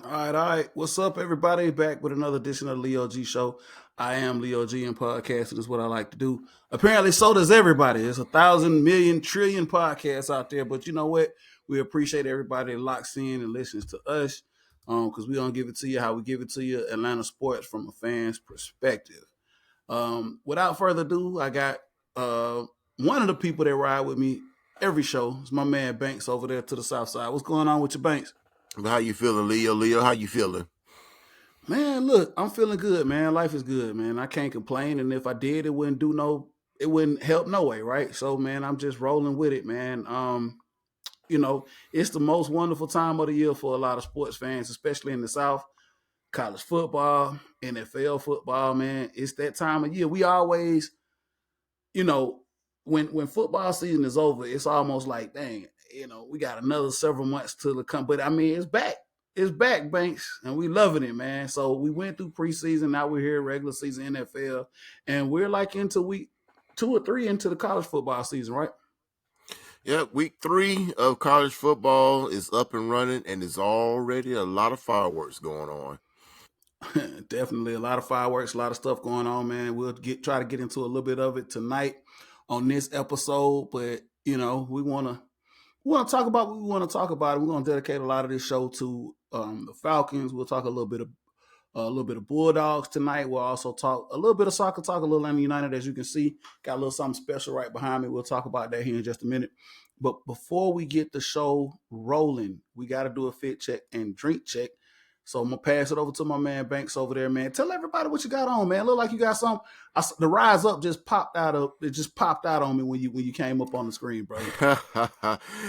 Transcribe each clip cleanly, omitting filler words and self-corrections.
All right. What's up, everybody? Back with another edition of the Leo G Show. I am Leo G, and podcasting is what I like to do. Apparently, so does everybody. There's 1,000,000,000,000,000,000 podcasts out there, but you know what? We appreciate everybody that locks in and listens to us, because we gonna give it to you how we give it to you, Atlanta sports from a fan's perspective. Without further ado, I got one of the people that ride with me every show. It's my man Banks over there to the south side. What's going on with your Banks? How you feeling, Leo? Leo, how you feeling? Man, look, I'm feeling good, man. Life is good, man. I can't complain, and if I did, it wouldn't help no way, right? So, man, I'm just rolling with it, man. It's the most wonderful time of the year for a lot of sports fans, especially in the South. College football, NFL football, man. It's that time of year. We always, you know, when football season is over, it's almost like, dang, we got another several months till the come. But I mean, it's back. It's back, Banks, and we loving it, man. So we went through preseason, now we're here, regular season NFL, and we're like into week 2 or 3 into the college football season, right? Yeah, week 3 of college football is up and running, and there's already a lot of fireworks going on. Definitely a lot of fireworks, a lot of stuff going on, man. We'll try to get into a little bit of it tonight on this episode, but we want to talk about what we want to talk about. We're going to dedicate a lot of this show to the Falcons. We'll talk a little bit of Bulldogs tonight. We'll also talk a little bit of soccer, talk a little Atlanta United, as you can see. Got a little something special right behind me. We'll talk about that here in just a minute. But before we get the show rolling, we got to do a fit check and drink check. So I'm gonna pass it over to my man Banks over there, man. Tell everybody what you got on, man. Look like you got some. The rise up just popped out of it. Just popped out on me when you came up on the screen, bro.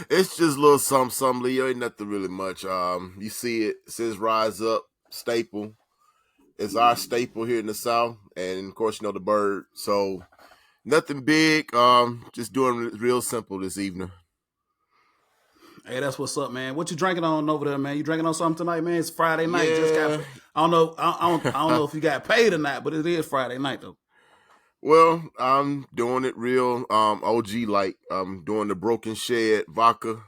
It's just a little something, Leo. Ain't nothing really much. You see it says Rise Up staple. It's our staple here in the South, and of course, the bird. So nothing big. Just doing real simple this evening. Hey, that's what's up, man. What you drinking on over there, man? You drinking on something tonight, man? It's Friday night. Just got. Yeah. I don't know. I don't know if you got paid or not, but it is Friday night though. Well, I'm doing it real OG like. I'm doing the Broken Shed vodka,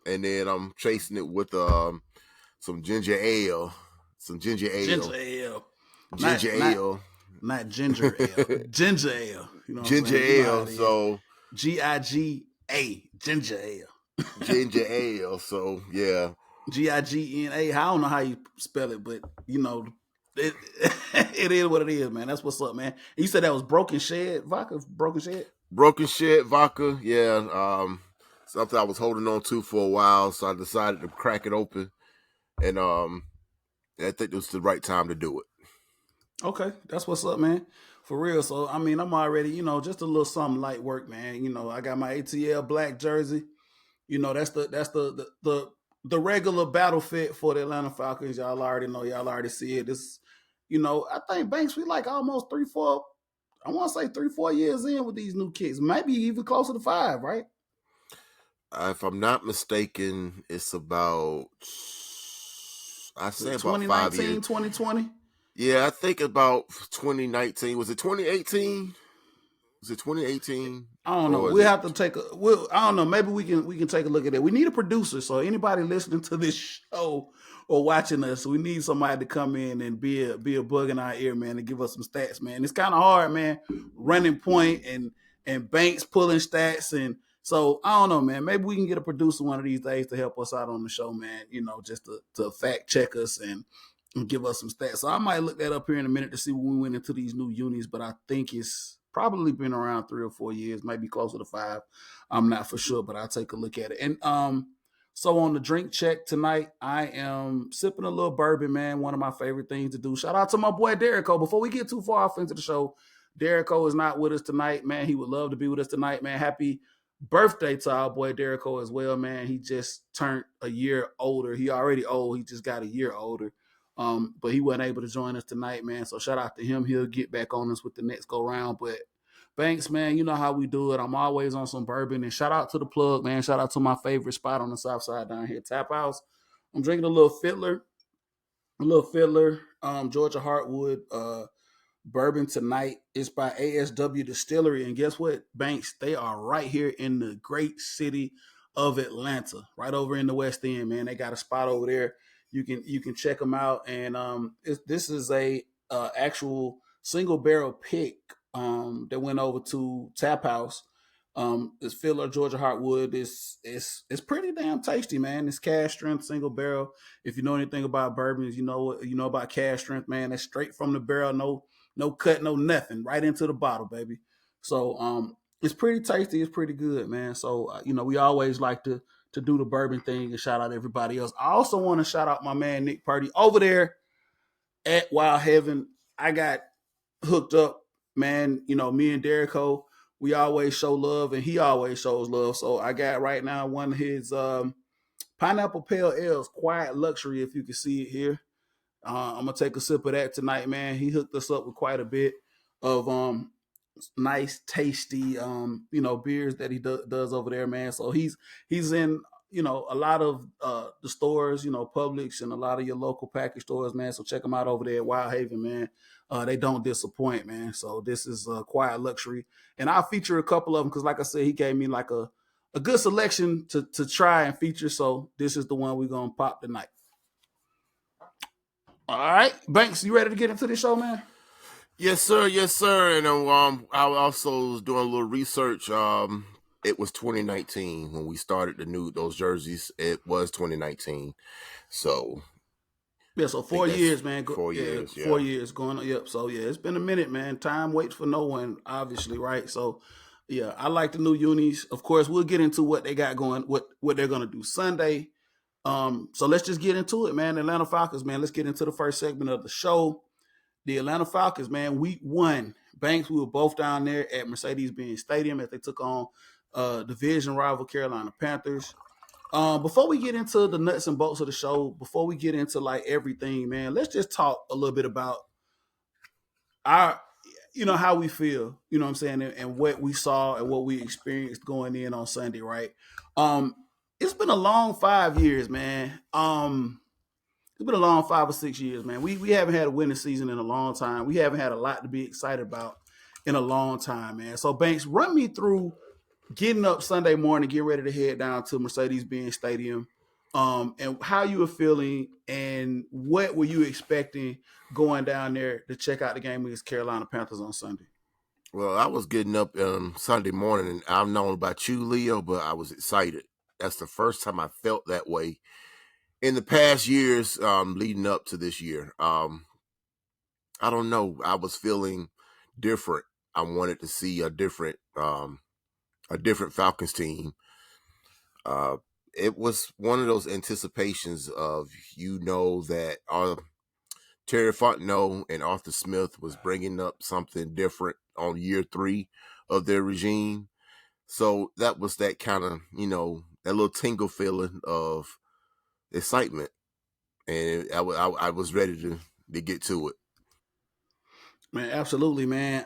and then I'm chasing it with some ginger ale. Some ginger ale. Ginger ale, not Ginger not ale. not ginger ale. Ginger ale. You know what I'm Ginger saying? You know how ale. it is. So GIGA ginger ale. ginger ale. So yeah. GIGNA. I don't know how you spell it, but it, it is what it is, man. That's what's up, man. You said that was Broken Shed vodka. Broken Shed. Broken Shed vodka. Yeah. Something I was holding on to for a while, so I decided to crack it open, and I think it was the right time to do it. Okay, that's what's up, man. For real. So I mean, I'm already, just a little something light work, man. I got my ATL black jersey. That's the regular battle fit for the Atlanta Falcons. Y'all already know. Y'all already see it. I think Banks, we like almost 3, 4. I want to say 3, 4 years in with these new kicks. Maybe even closer to 5, right? If I'm not mistaken, it's about I Was say it about 5 years. 2019, 2020? Yeah, I think about 2019. Was it 2018? Was it 2018 I don't know. or was We'll it? have to take a. I don't know. Maybe we can take a look at it. We need a producer. So anybody listening to this show or watching us, we need somebody to come in and be a bug in our ear, man, and give us some stats, man. It's kind of hard, man. Running point and Banks pulling stats, and so I don't know, man. Maybe we can get a producer one of these days to help us out on the show, man. Just to fact check us and give us some stats. So I might look that up here in a minute to see when we went into these new unis, but I think it's probably been around 3 or 4 years, maybe closer to 5. I'm not for sure, but I'll take a look at it. And so on the drink check tonight, I am sipping a little bourbon, man. One of my favorite things to do. Shout out to my boy Derrico. Before we get too far off into the show, Derrico is not with us tonight, man. He would love to be with us tonight, man. Happy birthday to our boy Derrico as well, man. He just turned a year older. He already old. He just got a year older. But he wasn't able to join us tonight, man. So shout out to him. He'll get back on us with the next go round. But Banks, man, you know how we do it. I'm always on some bourbon. And shout out to the plug, man. Shout out to my favorite spot on the south side down here, Tap House. I'm drinking a little fiddler, Georgia Heartwood bourbon tonight. It's by ASW Distillery. And guess what, Banks? They are right here in the great city of Atlanta, right over in the West End, man. They got a spot over there. You can check them out. And this is a actual single barrel pick that went over to Tap House. It's filler Georgia Heartwood. It's pretty damn tasty, man. It's cash strength single barrel. If you know anything about bourbons, you know about cash strength, man. That's straight from the barrel, no cut, no nothing, right into the bottle, baby. So it's pretty tasty. It's pretty good, man. So we always like to do the bourbon thing and shout out everybody else. I also want to shout out my man Nick Purdy over there at Wild Heaven. I got hooked up, man. Me and Derico, we always show love, and he always shows love. So I got right now one of his pineapple pale ales, Quiet Luxury, if you can see it here. I'm gonna take a sip of that tonight, man. He hooked us up with quite a bit of nice, tasty, beers that he does over there, man. So he's in, a lot of the stores, Publix and a lot of your local package stores, man. So check them out over there at Wild Haven, man. They don't disappoint, man. So this is Quiet Luxury, and I'll feature a couple of them because, like I said, he gave me like a good selection to try and feature. So this is the one we're gonna pop tonight. All right, Banks, you ready to get into this show, man? Yes, sir. Yes, sir. And I also was doing a little research. It was 2019 when we started those jerseys. It was 2019. So yeah, so 4 years, man. 4 years. 4 years going on. Yep. So yeah, it's been a minute, man. Time waits for no one, obviously, right? So yeah, I like the new unis. Of course, we'll get into what they got going, what they're gonna do Sunday. So let's just get into it, man. The Atlanta Falcons, man. Let's get into the first segment of the show. The Atlanta Falcons, man, week 1. Banks, we were both down there at Mercedes-Benz Stadium as they took on division rival Carolina Panthers. Before we get into the nuts and bolts of the show, before we get into like everything, man, let's just talk a little bit about our, how we feel, what I'm saying, and what we saw and what we experienced going in on Sunday, right? It's been a long 5 years, man. It's been a long 5 or 6 years, man. We haven't had a winning season in a long time. We haven't had a lot to be excited about in a long time, man. So Banks, run me through getting up Sunday morning, getting ready to head down to Mercedes-Benz Stadium, and how you were feeling and what were you expecting going down there to check out the game against Carolina Panthers on Sunday? Well, I was getting up Sunday morning, and I don't know about you, Leo, but I was excited. That's the first time I felt that way in the past years leading up to this year. I don't know. I was feeling different. I wanted to see a different Falcons team. It was one of those anticipations of, that Terry Fontenot and Arthur Smith was bringing up something different on year 3 of their regime. So that was that kind of, that little tingle feeling of excitement. And I was ready to get to it. Man, absolutely, man.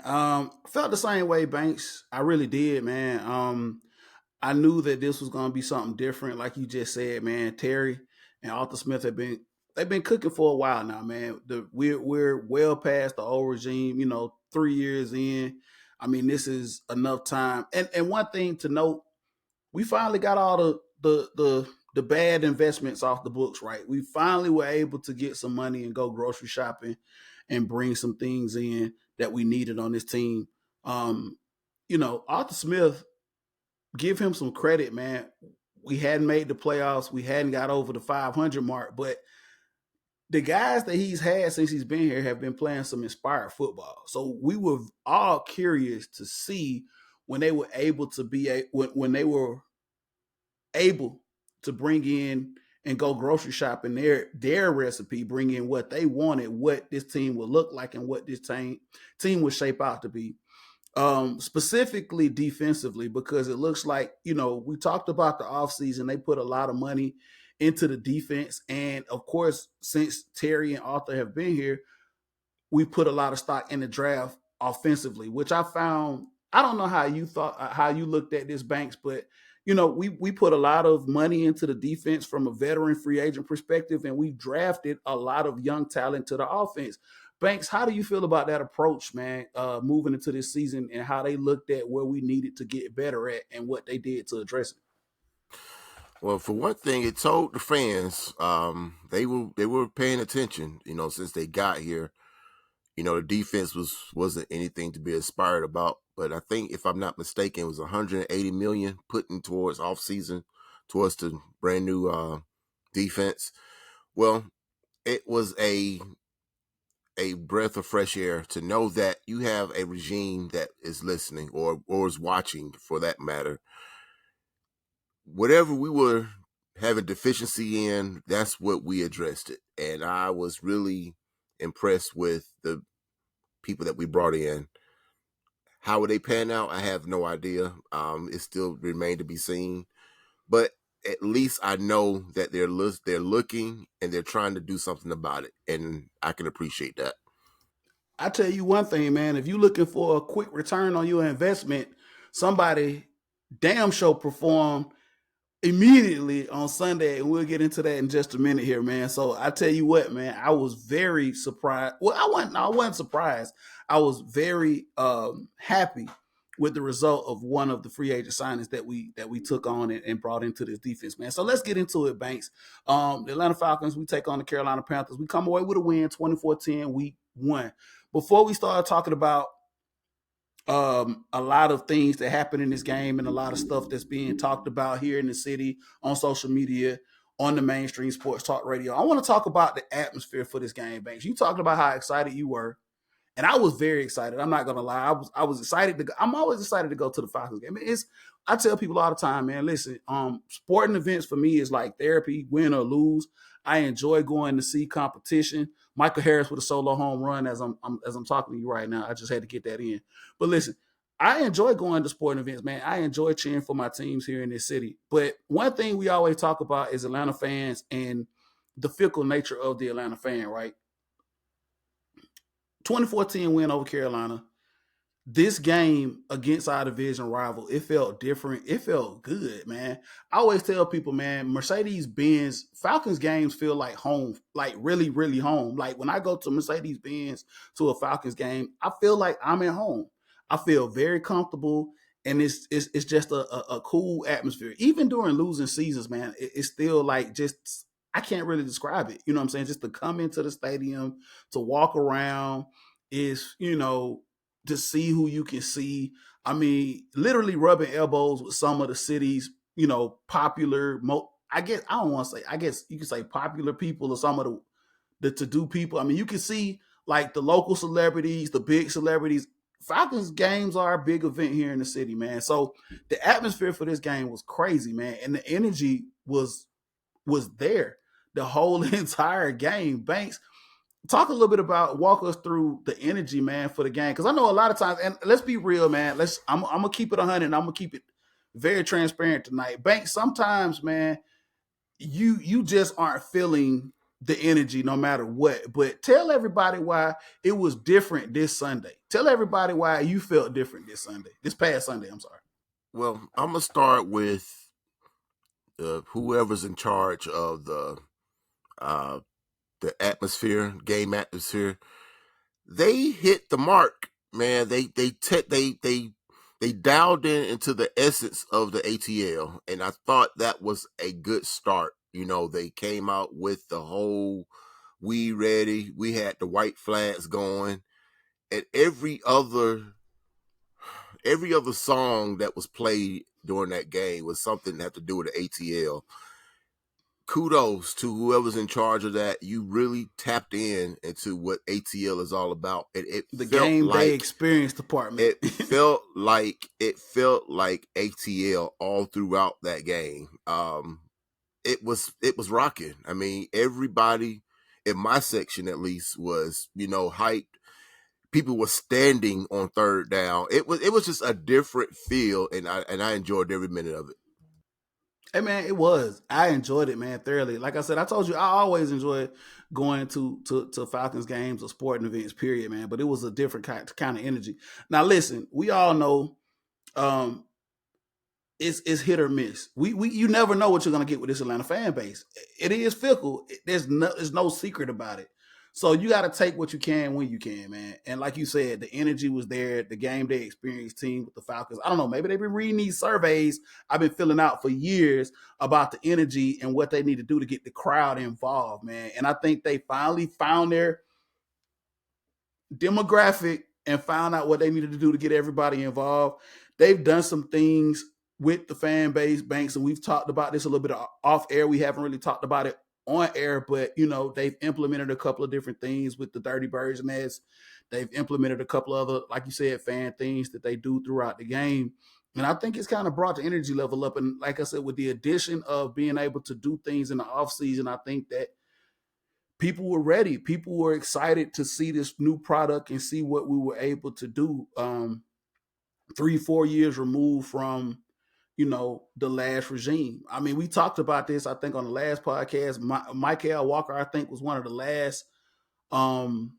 Felt the same way, Banks. I really did, man. I knew that this was going to be something different, like you just said, man. Terry and Arthur Smith they've been cooking for a while now, man. We're well past the old regime, 3 years in. I mean, this is enough time. And one thing to note, we finally got all the bad investments off the books, right? We finally were able to get some money and go grocery shopping and bring some things in that we needed on this team. Arthur Smith, give him some credit, man. We hadn't made the playoffs. We hadn't got over the 500 mark, but the guys that he's had since he's been here have been playing some inspired football. So we were all curious to see when they were able to when they were able to bring in and go grocery shopping their recipe, bring in what they wanted, what this team would look like, and what this team would shape out to be. Specifically defensively, because it looks like, we talked about the offseason. They put a lot of money into the defense. And of course, since Terry and Arthur have been here, we put a lot of stock in the draft offensively, which I found, I don't know how you looked at this, Banks, but we put a lot of money into the defense from a veteran free agent perspective, and we drafted a lot of young talent to the offense. Banks, how do you feel about that approach, man, moving into this season, and how they looked at where we needed to get better at and what they did to address it? Well, for one thing, it told the fans they were paying attention. Since they got here, the defense wasn't anything to be inspired about. But I think, if I'm not mistaken, it was 180 million put in towards off season, towards the brand new defense. Well, it was a breath of fresh air to know that you have a regime that is listening, or is watching, for that matter. Whatever we were having deficiency in, that's what we addressed it. And I was really impressed with the people that we brought in. How would they pan out? I have no idea. It still remained to be seen. But at least I know that they're looking and they're trying to do something about it, and I can appreciate that. I tell you one thing, man. If you're looking for a quick return on your investment, somebody damn sure performed immediately on Sunday, and we'll get into that in just a minute here, man. So I tell you what, man, I was very surprised. Well, I wasn't surprised. I was very happy with the result of one of the free agent signings that we took on and brought into this defense, man. So let's get into it, Banks. The Atlanta Falcons, we take on the Carolina Panthers. We come away with a win, 24-10, week one. Before we start talking about a lot of things that happen in this game and a lot of stuff that's being talked about here in the city, on social media, on the mainstream sports talk radio, I want to talk about the atmosphere for this game, Banks. You talked about how excited you were, and I was very excited. I'm not gonna lie. I was excited to go. I'm always excited to go to the Falcons game. I tell people all the time, man, listen, sporting events for me is like therapy, win or lose. I enjoy going to see competition. Michael Harris with a solo home run as I'm talking to you right now. I just had to get that in. But listen, I enjoy going to sporting events, man. I enjoy cheering for my teams here in this city. But one thing we always talk about is Atlanta fans and the fickle nature of the Atlanta fan, right? 2014 win over Carolina. This game against our division rival, it felt different. It felt good, man. I always tell people, man, Mercedes Benz Falcons games feel like home, like really, really home. Like when I go to Mercedes Benz to a Falcons game, I feel like I'm at home. I feel very comfortable, and it's just a cool atmosphere. Even during losing seasons, man, it's still like just I can't really describe it. You know what I'm saying? Just to come into the stadium, to walk around is, to see who you can see. I mean, literally rubbing elbows with some of the city's, popular. I guess I don't want to say. I guess you could say popular people or some of the to do people. I mean, you can see like the local celebrities, the big celebrities. Falcons games are a big event here in the city, man. So the atmosphere for this game was crazy, man, and the energy was there the whole entire game. Banks, talk a little bit about, walk us through the energy, man, for the game, because I know a lot of times, and let's be real, man. I'm gonna keep it 100, and I'm gonna keep it very transparent tonight. Bank, sometimes, man, you just aren't feeling the energy no matter what. But tell everybody why it was different this Sunday. Tell everybody why you felt different this past Sunday. I'm sorry. Well, I'm gonna start with whoever's in charge of uh, the game atmosphere. They hit the mark, man. They dialed into the essence of the ATL, and I thought that was a good start. They came out with the whole "we ready." We had the white flags going, and every other song that was played during that game was something that had to do with the ATL. Kudos to whoever's in charge of that. You really tapped into what ATL is all about. It The felt game day like experience department. it felt like ATL all throughout that game. It was rocking. I mean, everybody in my section at least was hyped. People were standing on third down. It was just a different feel, and I enjoyed every minute of it. Hey man, it was. I enjoyed it, man, thoroughly. Like I said, I told you I always enjoy going to Falcons games or sporting events, period, man. But it was a different kind of energy. Now listen, we all know um it's hit or miss. We you never know what you're gonna get with this Atlanta fan base. It is fickle. There's no secret about it. So you got to take what you can when you can, man. And like you said, the energy was there. The game day experience team with the Falcons. I don't know. Maybe they've been reading these surveys I've been filling out for years about the energy and what they need to do to get the crowd involved, man. And I think they finally found their demographic and found out what they needed to do to get everybody involved. They've done some things with the fan base, Banks, and we've talked about this a little bit off air. We haven't really talked about it on air, but they've implemented a couple of different things with the Dirty Birds Nest. They've implemented a couple of other, like you said, fan things that they do throughout the game. And I think it's kind of brought the energy level up. And like I said, with the addition of being able to do things in the offseason, I think that people were ready. People were excited to see this new product and see what we were able to do. 3-4 years removed from the last regime. I mean, we talked about this, I think, on the last podcast. Michael Walker, I think, was one of the last um,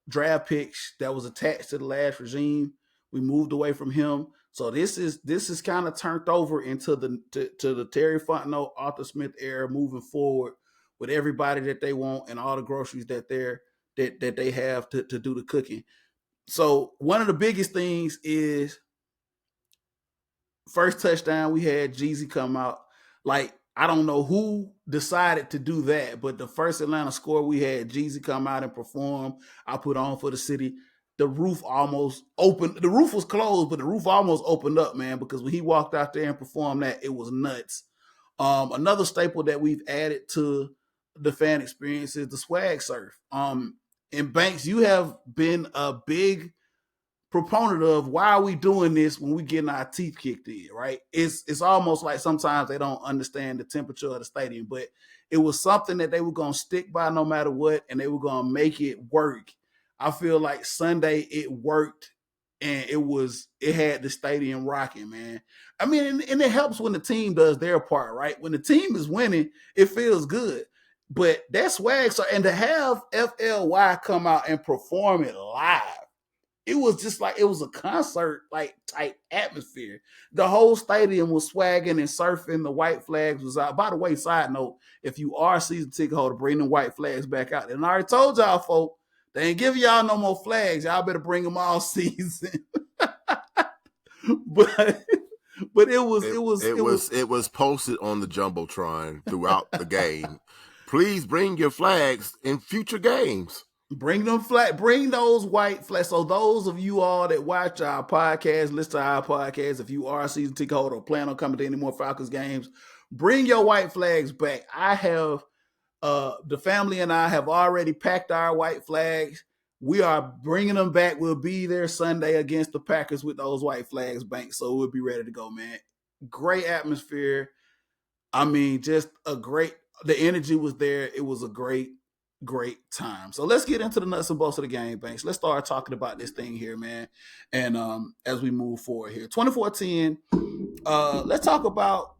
draft picks that was attached to the last regime. We moved away from him. So this is kind of turned over into the Terry Fontenot, Arthur Smith era, moving forward with everybody that they want and all the groceries that they have to do the cooking. So one of the biggest things is first touchdown we had Jeezy come out. Like, I don't know who decided to do that, but the first Atlanta score we had Jeezy come out and perform. I put on for the city. The roof almost opened. The roof was closed, but the roof almost opened up, man, because when he walked out there and performed that, it was nuts. Another staple that we've added to the fan experience is the swag surf. And Banks, you have been a big proponent of why are we doing this when we getting our teeth kicked in, right? It's almost like sometimes they don't understand the temperature of the stadium, but it was something that they were going to stick by no matter what, and they were going to make it work. I feel like Sunday it worked, and it had the stadium rocking, man. I mean, and it helps when the team does their part, right? When the team is winning, it feels good. But that swag, and to have FLY come out and perform it live, it was just like it was a concert like type atmosphere. The whole stadium was swagging and surfing. The white flags was out. By the way, side note, if you are a season ticket holder, bring the white flags back out. And I already told y'all, folks, they ain't give y'all no more flags. Y'all better bring them all season. but it was posted on the jumbotron throughout the game. Please bring your flags in future games. Bring them flat. Bring those white flags. So those of you all that watch our podcast, listen to our podcast, if you are a season ticket holder or plan on coming to any more Falcons games, bring your white flags back. I have the family and I have already packed our white flags. We are bringing them back. We'll be there Sunday against the Packers with those white flags banked. So we'll be ready to go, man. Great atmosphere. I mean, just the energy was there. It was a great time. So let's get into the nuts and bolts of the game, Banks. Let's start talking about this thing here, man. And as we move forward here, 24-10, let's talk about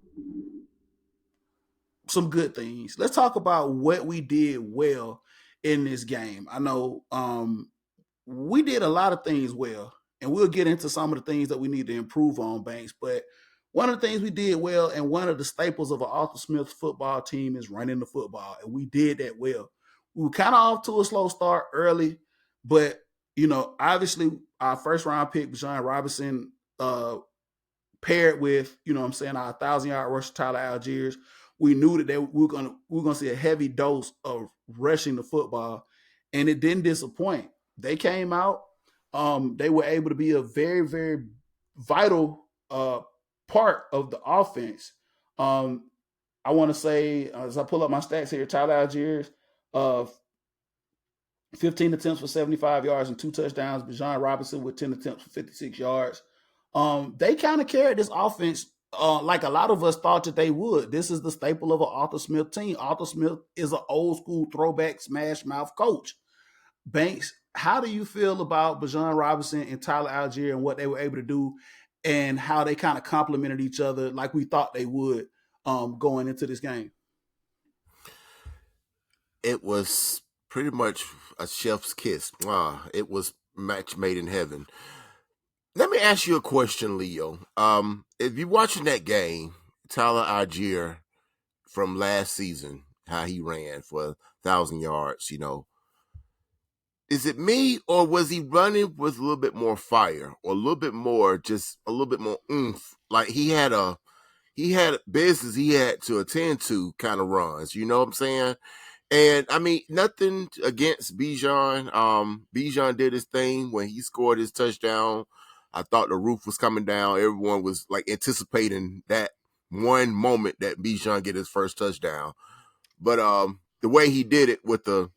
some good things. Let's talk about what we did well in this game. I know we did a lot of things well, and we'll get into some of the things that we need to improve on, Banks. But one of the things we did well, and one of the staples of an Arthur Smith football team, is running the football, and we did that well. We were kind of off to a slow start early, but obviously our first round pick, Bijan Robinson, paired with our 1,000-yard rusher Tyler Algiers, we knew that we were gonna see a heavy dose of rushing the football, and it didn't disappoint. They came out. They were able to be a very, very vital part of the offense. I want to say, as I pull up my stats here, Tyler Algiers, 15 attempts for 75 yards and 2 touchdowns. Bijan Robinson with 10 attempts for 56 yards. They kind of carried this offense like a lot of us thought that they would. This is the staple of an Arthur Smith team. Arthur Smith is an old school throwback smash mouth coach. Banks, how do you feel about Bijan Robinson and Tyler Algier and what they were able to do and how they kind of complemented each other like we thought they would going into this game? It was pretty much a chef's kiss. It was match made in heaven. Let me ask you a question, Leo. If you're watching that game, Tyler Algier from last season, how he ran for 1,000 yards. Is it me, or was he running with a little bit more fire, or a little bit more, just a little bit more oomph? Like he had business he had to attend to, kind of runs. You know what I'm saying? And I mean, nothing against Bijan. Bijan did his thing when he scored his touchdown. I thought the roof was coming down. Everyone was like anticipating that one moment that Bijan get his first touchdown. But the way he did it with the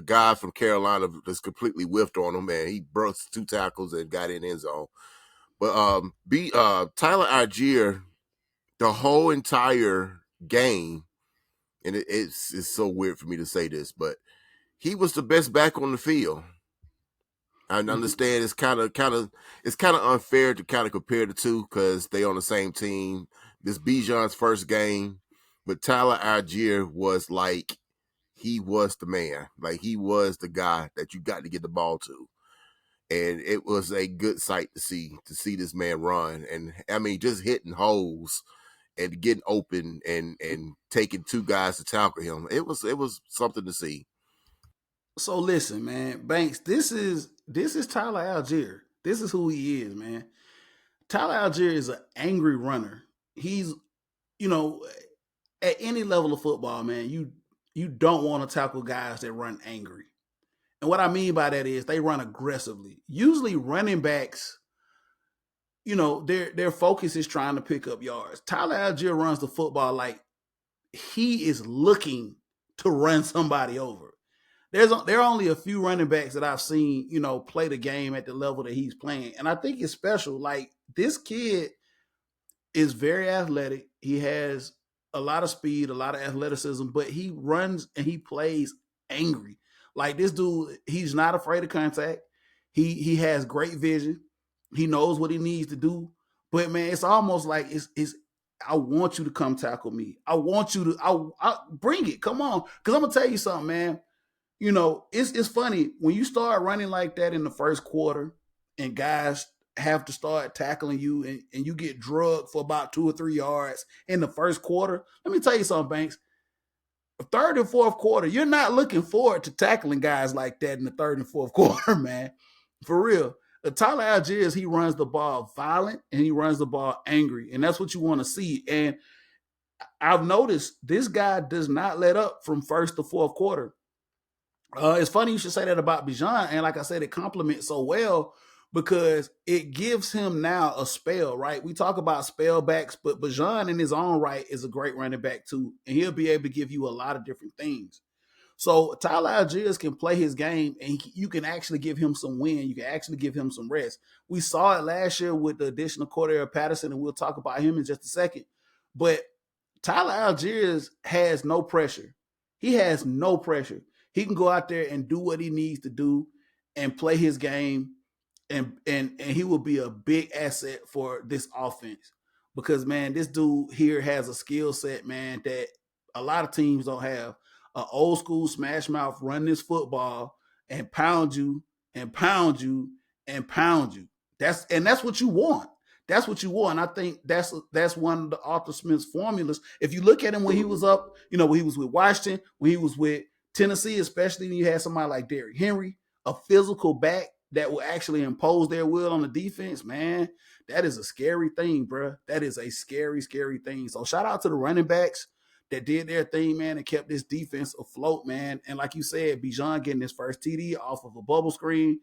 guy from Carolina just completely whiffed on him, and he broke 2 tackles and got in end zone. But Tyler Algier, the whole entire game, and it's so weird for me to say this, but he was the best back on the field. I understand it's kind of unfair to kind of compare the two because they on the same team. This Bijan's first game, but Tyler Algier was like he was the man, like he was the guy that you got to get the ball to, and it was a good sight to see this man run, and I mean just hitting holes and getting open and taking 2 guys to tackle him. It was something to see. So listen, man, Banks, this is Tyler Algier. This is who he is, man. Tyler Algier is an angry runner. He's, you know, at any level of football, man, you don't want to tackle guys that run angry. And what I mean by that is they run aggressively. Usually running backs, their focus is trying to pick up yards. Tyler Algier runs the football like he is looking to run somebody over. There are only a few running backs that I've seen, play the game at the level that he's playing. And I think it's special. Like this kid is very athletic. He has a lot of speed, a lot of athleticism, but he runs and he plays angry. Like this dude, he's not afraid of contact. He has great vision. He knows what he needs to do. But man, it's almost like it's I want you to come tackle me. I want you to I bring it. Come on. Cuz I'm going to tell you something, man. It's funny when you start running like that in the first quarter and guys have to start tackling you and you get drugged for about 2 or 3 yards in the first quarter. Let me tell you something, Banks. Third and fourth quarter, you're not looking forward to tackling guys like that in the third and fourth quarter, man. For real. Tyler Algiers, he runs the ball violent and he runs the ball angry. And that's what you want to see. And I've noticed this guy does not let up from first to fourth quarter. It's funny you should say that about Bijan, and like I said, it complements so well because it gives him now a spell, right? We talk about spell backs, but Bijan in his own right is a great running back too, and he'll be able to give you a lot of different things. So Tyler Algiers can play his game, and you can actually give him some win. You can actually give him some rest. We saw it last year with the addition of Cordero Patterson, and we'll talk about him in just a second. But Tyler Algiers has no pressure. He has no pressure. He can go out there and do what he needs to do and play his game, and he will be a big asset for this offense because man, this dude here has a skill set, man, that a lot of teams don't have. An old school smash mouth run this football and pound you and pound you and pound you. That's what you want. That's what you want. I think that's one of the Arthur Smith's formulas. If you look at him when he was up, when he was with Washington, when he was with Tennessee, especially when you had somebody like Derrick Henry, a physical back that will actually impose their will on the defense, man, that is a scary thing, bro. That is a scary, scary thing. So shout out to the running backs that did their thing, man, and kept this defense afloat, man. And like you said, Bijan getting his first TD off of a bubble screen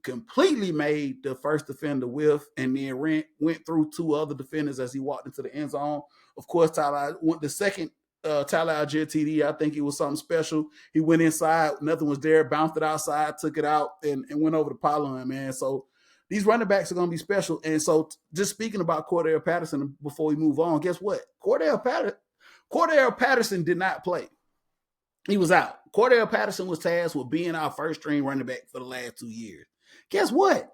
completely made the first defender whiff and then went through 2 other defenders as he walked into the end zone. Of course, Tyler went the second Tyler Algier TD. I think it was something special. He went inside, nothing was there, bounced it outside, took it out, and went over the pylon, man. So these running backs are going to be special. And so just speaking about Cordero Patterson before we move on, guess what? Cordero Patterson did not play. He was out. Cordero Patterson was tasked with being our first string running back for the last 2 years. Guess what?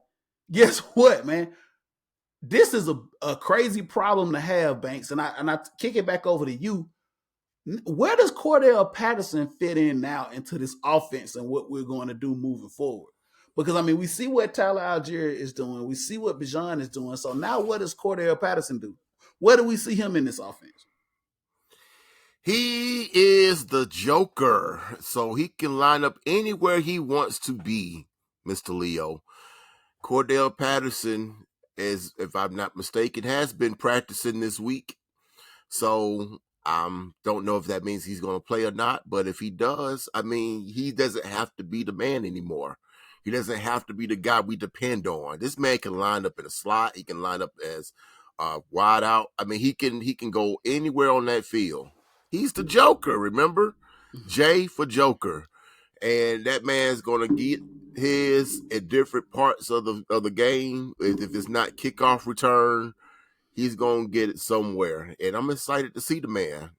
Guess what, man? This is a crazy problem to have, Banks. And I kick it back over to you. Where does Cordell Patterson fit in now into this offense and what we're going to do moving forward? Because, I mean, we see what Tyler Algier is doing. We see what Bijan is doing. So now what does Cordell Patterson do? Where do we see him in this offense? He is the Joker, so he can line up anywhere he wants to be, Mr. Leo. Cordell Patterson, is, if I'm not mistaken, has been practicing this week. So don't know if that means he's going to play or not. But if he does, I mean, he doesn't have to be the man anymore. He doesn't have to be the guy we depend on. This man can line up in a slot. He can line up as wide out. I mean, he can go anywhere on that field. He's the Joker, remember? J for Joker. And that man's going to get his at different parts of the game. If it's not kickoff return, he's going to get it somewhere. And I'm excited to see the man,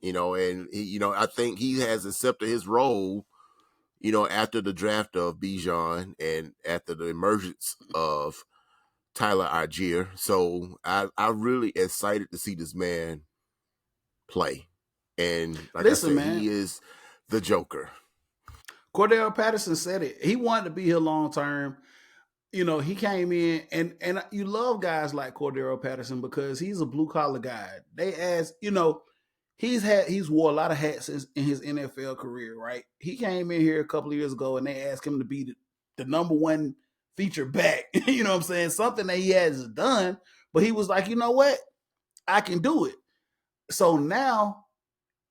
and I think he has accepted his role, after the draft of Bijan and after the emergence of Tyler Algier. So I'm really excited to see this man play. And like I Listen, said, man, he is the Joker. Cordell Patterson said it. He wanted to be here long term. He came in and you love guys like Cordero Patterson because he's a blue collar guy. They asked, he's wore a lot of hats in his NFL career, right? He came in here a couple of years ago and they asked him to be the number one feature back. You know what I'm saying? Something that he hasn't done, but he was like, you know what? I can do it. So now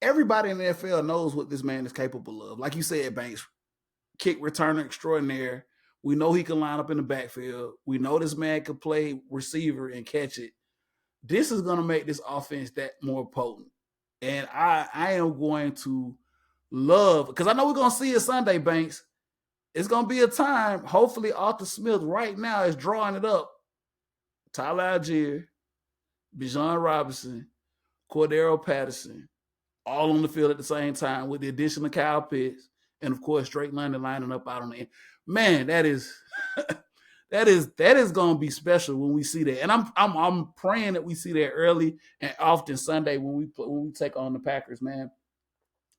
everybody in the NFL knows what this man is capable of. Like you said, Banks, kick returner extraordinaire. We know he can line up in the backfield. We know this man can play receiver and catch it. This is going to make this offense that more potent. And I am going to love, because I know we're going to see it Sunday, Banks. It's going to be a time. Hopefully, Arthur Smith right now is drawing it up. Tyler Algier, Bijan Robinson, Cordero Patterson, all on the field at the same time with the addition of Kyle Pitts and of course Drake London lining up out on the end. Man, that is that is going to be special when we see that. And I'm praying that we see that early and often Sunday when we take on the Packers, man.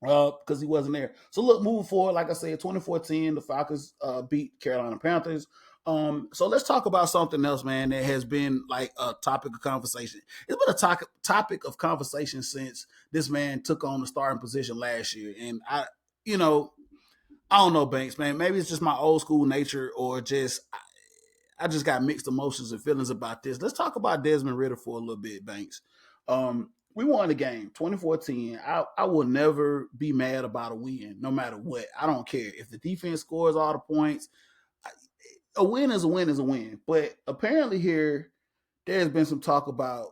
Because he wasn't there. So look, moving forward, like I said, 2014, the Falcons beat Carolina Panthers. So let's talk about something else, man, that has been like a topic of conversation. It's been a topic of conversation since this man took on the starting position last year. And you know, I don't know, Banks, man. Maybe it's just my old school nature or just I just got mixed emotions and feelings about this. Let's talk about Desmond Ridder for a little bit, Banks. We won the game 2014. I will never be mad about a win, no matter what. I don't care. If the defense scores all the points, a win is a win is a win. But apparently here, there's been some talk about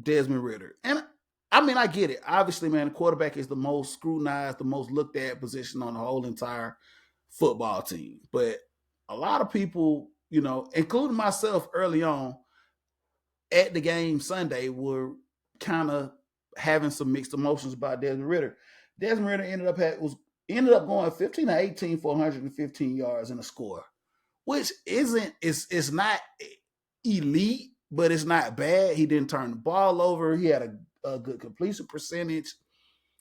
Desmond Ridder. And I mean, I get it. Obviously, man, the quarterback is the most scrutinized, the most looked at position on the whole entire football team. But a lot of people, including myself early on at the game Sunday, were kind of having some mixed emotions about Desmond Ridder. Desmond Ridder ended up going 15 to 18 for 115 yards and a score, which it's not elite, but it's not bad. He didn't turn the ball over. He had a good completion percentage.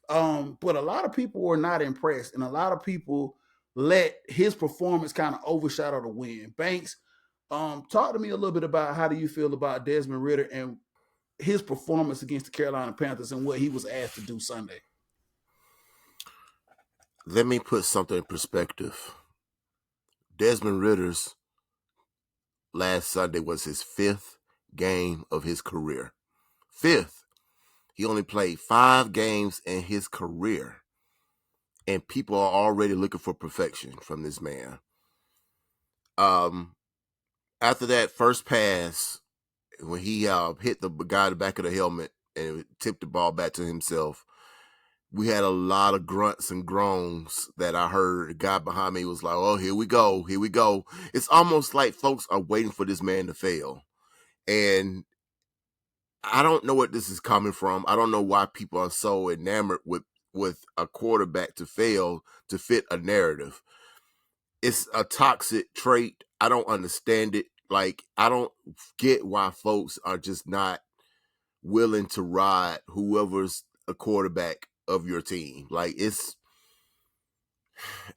But a lot of people were not impressed, and a lot of people let his performance kind of overshadow the win. Banks, talk to me a little bit about how do you feel about Desmond Ridder and his performance against the Carolina Panthers and what he was asked to do Sunday. Let me put something in perspective. Desmond Ridder's last Sunday was his 5th game of his career. 5th. He only played 5 games in his career. And people are already looking for perfection from this man. After that first pass, when he hit the guy in the back of the helmet and tipped the ball back to himself, we had a lot of grunts and groans that I heard. The guy behind me was like, oh, here we go. Here we go. It's almost like folks are waiting for this man to fail. And I don't know what this is coming from. I don't know why people are so enamored with a quarterback to fail to fit a narrative. It's a toxic trait. I don't understand it. Like, I don't get why folks are just not willing to ride whoever's a quarterback of your team. Like,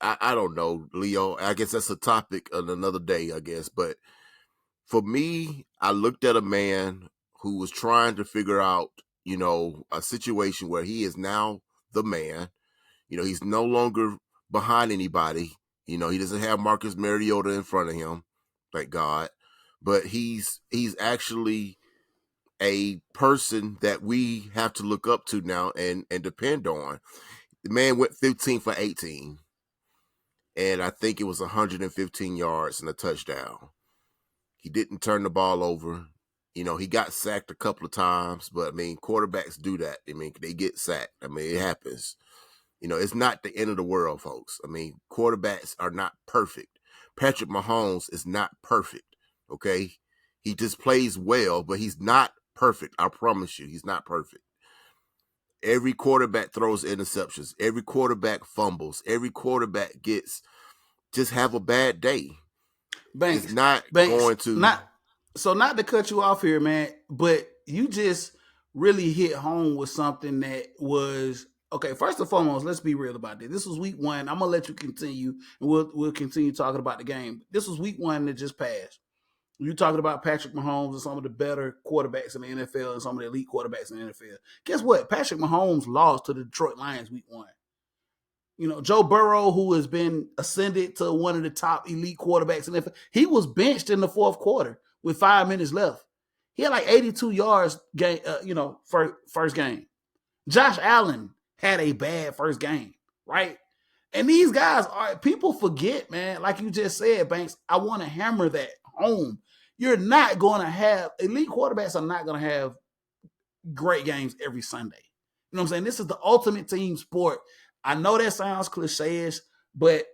I don't know, Leo. I guess that's a topic on another day, I guess. But for me, I looked at a man who was trying to figure out a situation where he is now the man. He's no longer behind anybody. He doesn't have Marcus Mariota in front of him, thank God. But he's actually a person that we have to look up to now and depend on. The man went 15 for 18, and I think it was 115 yards and a touchdown. He didn't turn the ball over. He got sacked a couple of times, but quarterbacks do that. They get sacked. It happens. It's not the end of the world, folks. Quarterbacks are not perfect. Patrick Mahomes is not perfect, okay? He just plays well, but he's not perfect. I promise you, he's not perfect. Every quarterback throws interceptions. Every quarterback fumbles. Every quarterback just have a bad day. Banks, It's not Banks, going to... not to cut you off here, man, but you just really hit home with something that was okay. First and foremost, let's be real about this. This was week 1. I'm gonna let you continue, and we'll continue talking about the game. This was week 1 that just passed. You're talking about Patrick Mahomes and some of the better quarterbacks in the NFL and some of the elite quarterbacks in the NFL. Guess what? Patrick Mahomes lost to the Detroit Lions week 1. Joe Burrow, who has been ascended to one of the top elite quarterbacks in the NFL, he was benched in the fourth quarter with 5 minutes left. He had like 82 yards game, first game. Josh Allen had a bad first game, right? And these guys people forget, man, like you just said, Banks, I want to hammer that home. You're not going to have, elite quarterbacks are not going to have great games every Sunday. You know what I'm saying? This is the ultimate team sport. I know that sounds cliche-ish, but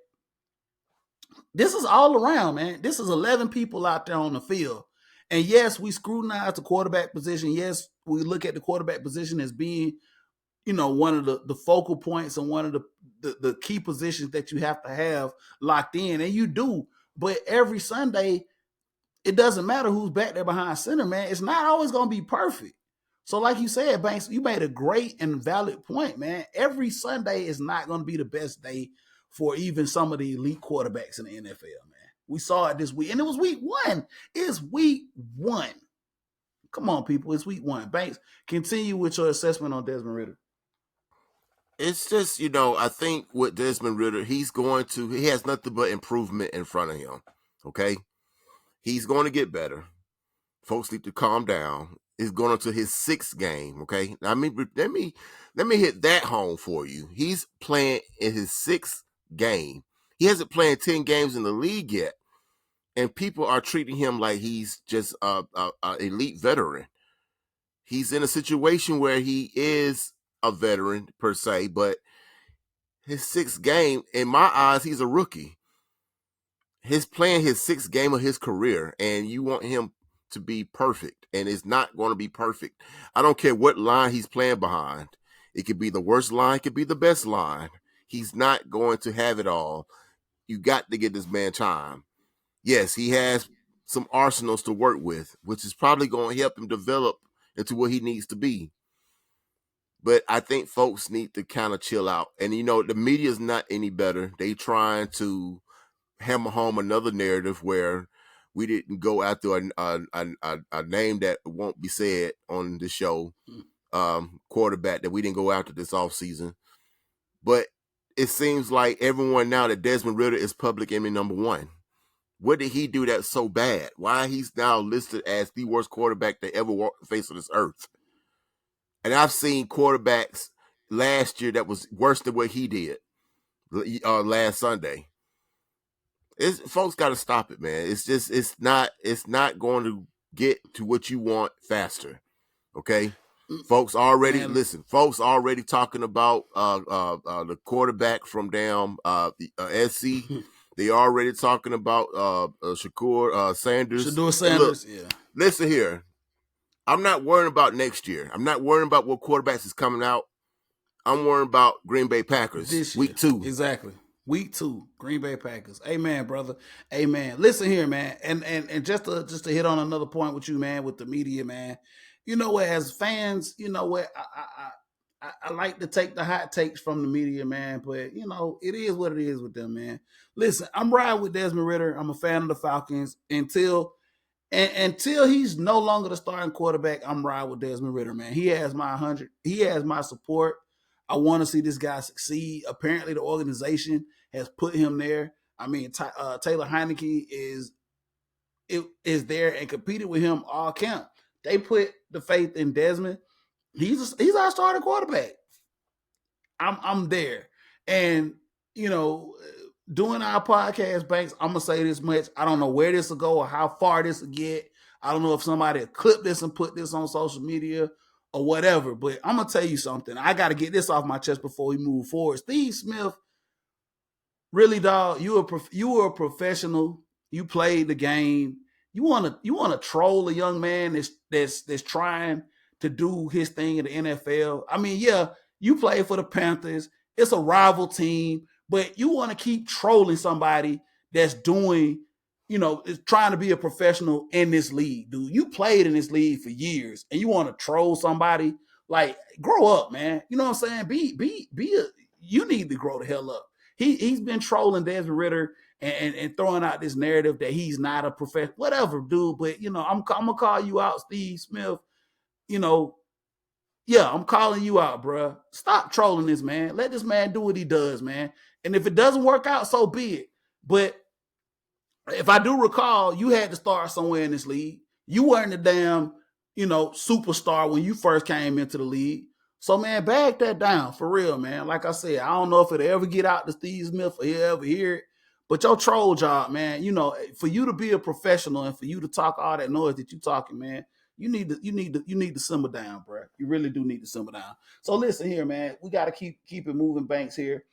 this is all around, man. This is 11 people out there on the field. And yes, we scrutinize the quarterback position. Yes, we look at the quarterback position as being, one of the focal points and one of the key positions that you have to have locked in. And you do. But every Sunday, it doesn't matter who's back there behind center, man. It's not always going to be perfect. So like you said, Banks, you made a great and valid point, man. Every Sunday is not going to be the best day for even some of the elite quarterbacks in the NFL, man. We saw it this week, and it was week 1. It's week 1. Come on, people. It's week 1. Banks, continue with your assessment on Desmond Ridder. It's just, I think with Desmond Ridder, he has nothing but improvement in front of him, okay? He's going to get better. Folks need to calm down. He's going into his 6th game, okay? Now, let me hit that home for you. He's playing in his 6th game. He hasn't played 10 games in the league yet, and people are treating him like he's just a elite veteran. He's in a situation where he is a veteran per se, but his 6th game, in my eyes, he's a rookie. He's playing his 6th game of his career, and you want him to be perfect, and it's not going to be perfect. I don't care what line he's playing behind. It could be the worst line, it could be the best line. He's not going to have it all. You got to give this man time. Yes, he has some arsenals to work with, which is probably going to help him develop into what he needs to be. But I think folks need to kind of chill out. And, the media's not any better. They trying to hammer home another narrative where we didn't go after a name that won't be said on the show, quarterback that we didn't go after this offseason. But it seems like everyone now that Desmond Ridder is public enemy number 1. What did he do that's so bad? Why he's now listed as the worst quarterback that ever walked the face of this earth? And I've seen quarterbacks last year that was worse than what he did last Sunday. Folks got to stop it, man. It's not going to get to what you want faster. Okay, folks already listen. Folks already talking about the quarterback from down SC. They already talking about Shedeur Sanders. Look, yeah. Listen here. I'm not worrying about next year. I'm not worrying about what quarterbacks is coming out. I'm worrying about Green Bay Packers this week 2. Exactly. Week 2, Green Bay Packers. Amen, brother. Amen. Listen here, man. And just to hit on another point with you, man, with the media, man. You know what? As fans, you know what? I like to take the hot takes from the media, man. But it is what it is with them, man. Listen, I'm riding with Desmond Ridder. I'm a fan of the Falcons until And until he's no longer the starting quarterback, I'm riding with Desmond Ritter, man. He has my 100. He has my support. I want to see this guy succeed. Apparently, the organization has put him there. I mean, Taylor Heineke is there and competed with him all camp. They put the faith in Desmond. He's our starting quarterback. I'm there. And you know, doing our podcast, Banks, I'm gonna say this much. I don't know where this will go or how far this will get. I don't know if somebody will clip this and put this on social media or whatever. But I'm gonna tell you something. I got to get this off my chest before we move forward. Steve Smith, really, dog, you were a professional. You played the game. You wanna troll a young man that's trying to do his thing in the NFL. I mean, yeah, you play for the Panthers. It's a rival team, but you want to keep trolling somebody that's doing, is trying to be a professional in this league, dude. You played in this league for years, and you want to troll somebody. Like, grow up, man. You know what I'm saying? You need to grow the hell up. He's been trolling Desmond Ritter and throwing out this narrative that he's not a professional, whatever, dude. But I'm gonna call you out, Steve Smith. You know, yeah, I'm calling you out, bro. Stop trolling this man. Let this man do what he does, man. And if it doesn't work out, so be it. But if I do recall, you had to start somewhere in this league. You weren't a damn, superstar when you first came into the league. So, man, bag that down for real, man. Like I said, I don't know if it'll ever get out to Steve Smith or he'll ever hear it. But your troll job, man, for you to be a professional and for you to talk all that noise that you talking, man, you need to simmer down, bro. You really do need to simmer down. So listen here, man. We got to keep it moving, Banks here.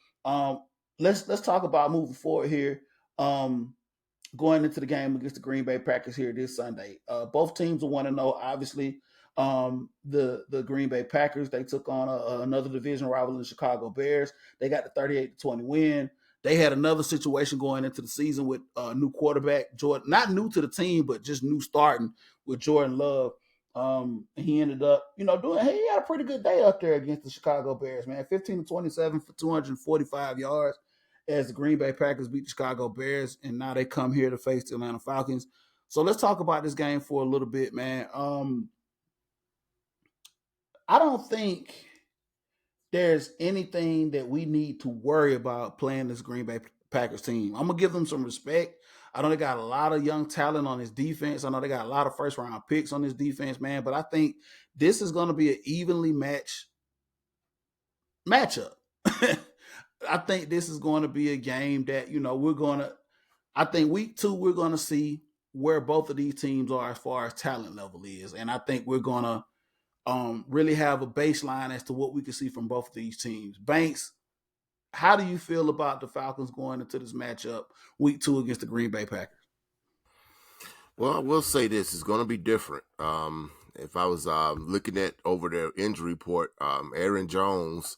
Let's talk about moving forward here. Going into the game against the Green Bay Packers here this Sunday. Both teams will want to know, obviously, the Green Bay Packers. They took on another division rival, the Chicago Bears. They got the 38-20 win. They had another situation going into the season with new quarterback Jordan, not new to the team, but just new starting with Jordan Love. He ended up, doing. Hey, he had a pretty good day up there against the Chicago Bears, man. 15-27 for 245 yards as the Green Bay Packers beat the Chicago Bears, and now they come here to face the Atlanta Falcons. So let's talk about this game for a little bit, man. I don't think there's anything that we need to worry about playing this Green Bay Packers team. I'm gonna give them some respect. I know they got a lot of young talent on this defense. I know they got a lot of first round picks on this defense, man. But I think this is going to be an evenly matchup. I think this is going to be a game that we're going to. I think week 2 we're going to see where both of these teams are as far as talent level is, and I think we're going to really have a baseline as to what we can see from both of these teams. Banks, how do you feel about the Falcons going into this matchup week 2 against the Green Bay Packers? Well, I will say this is going to be different. If I was looking at over their injury report, Aaron Jones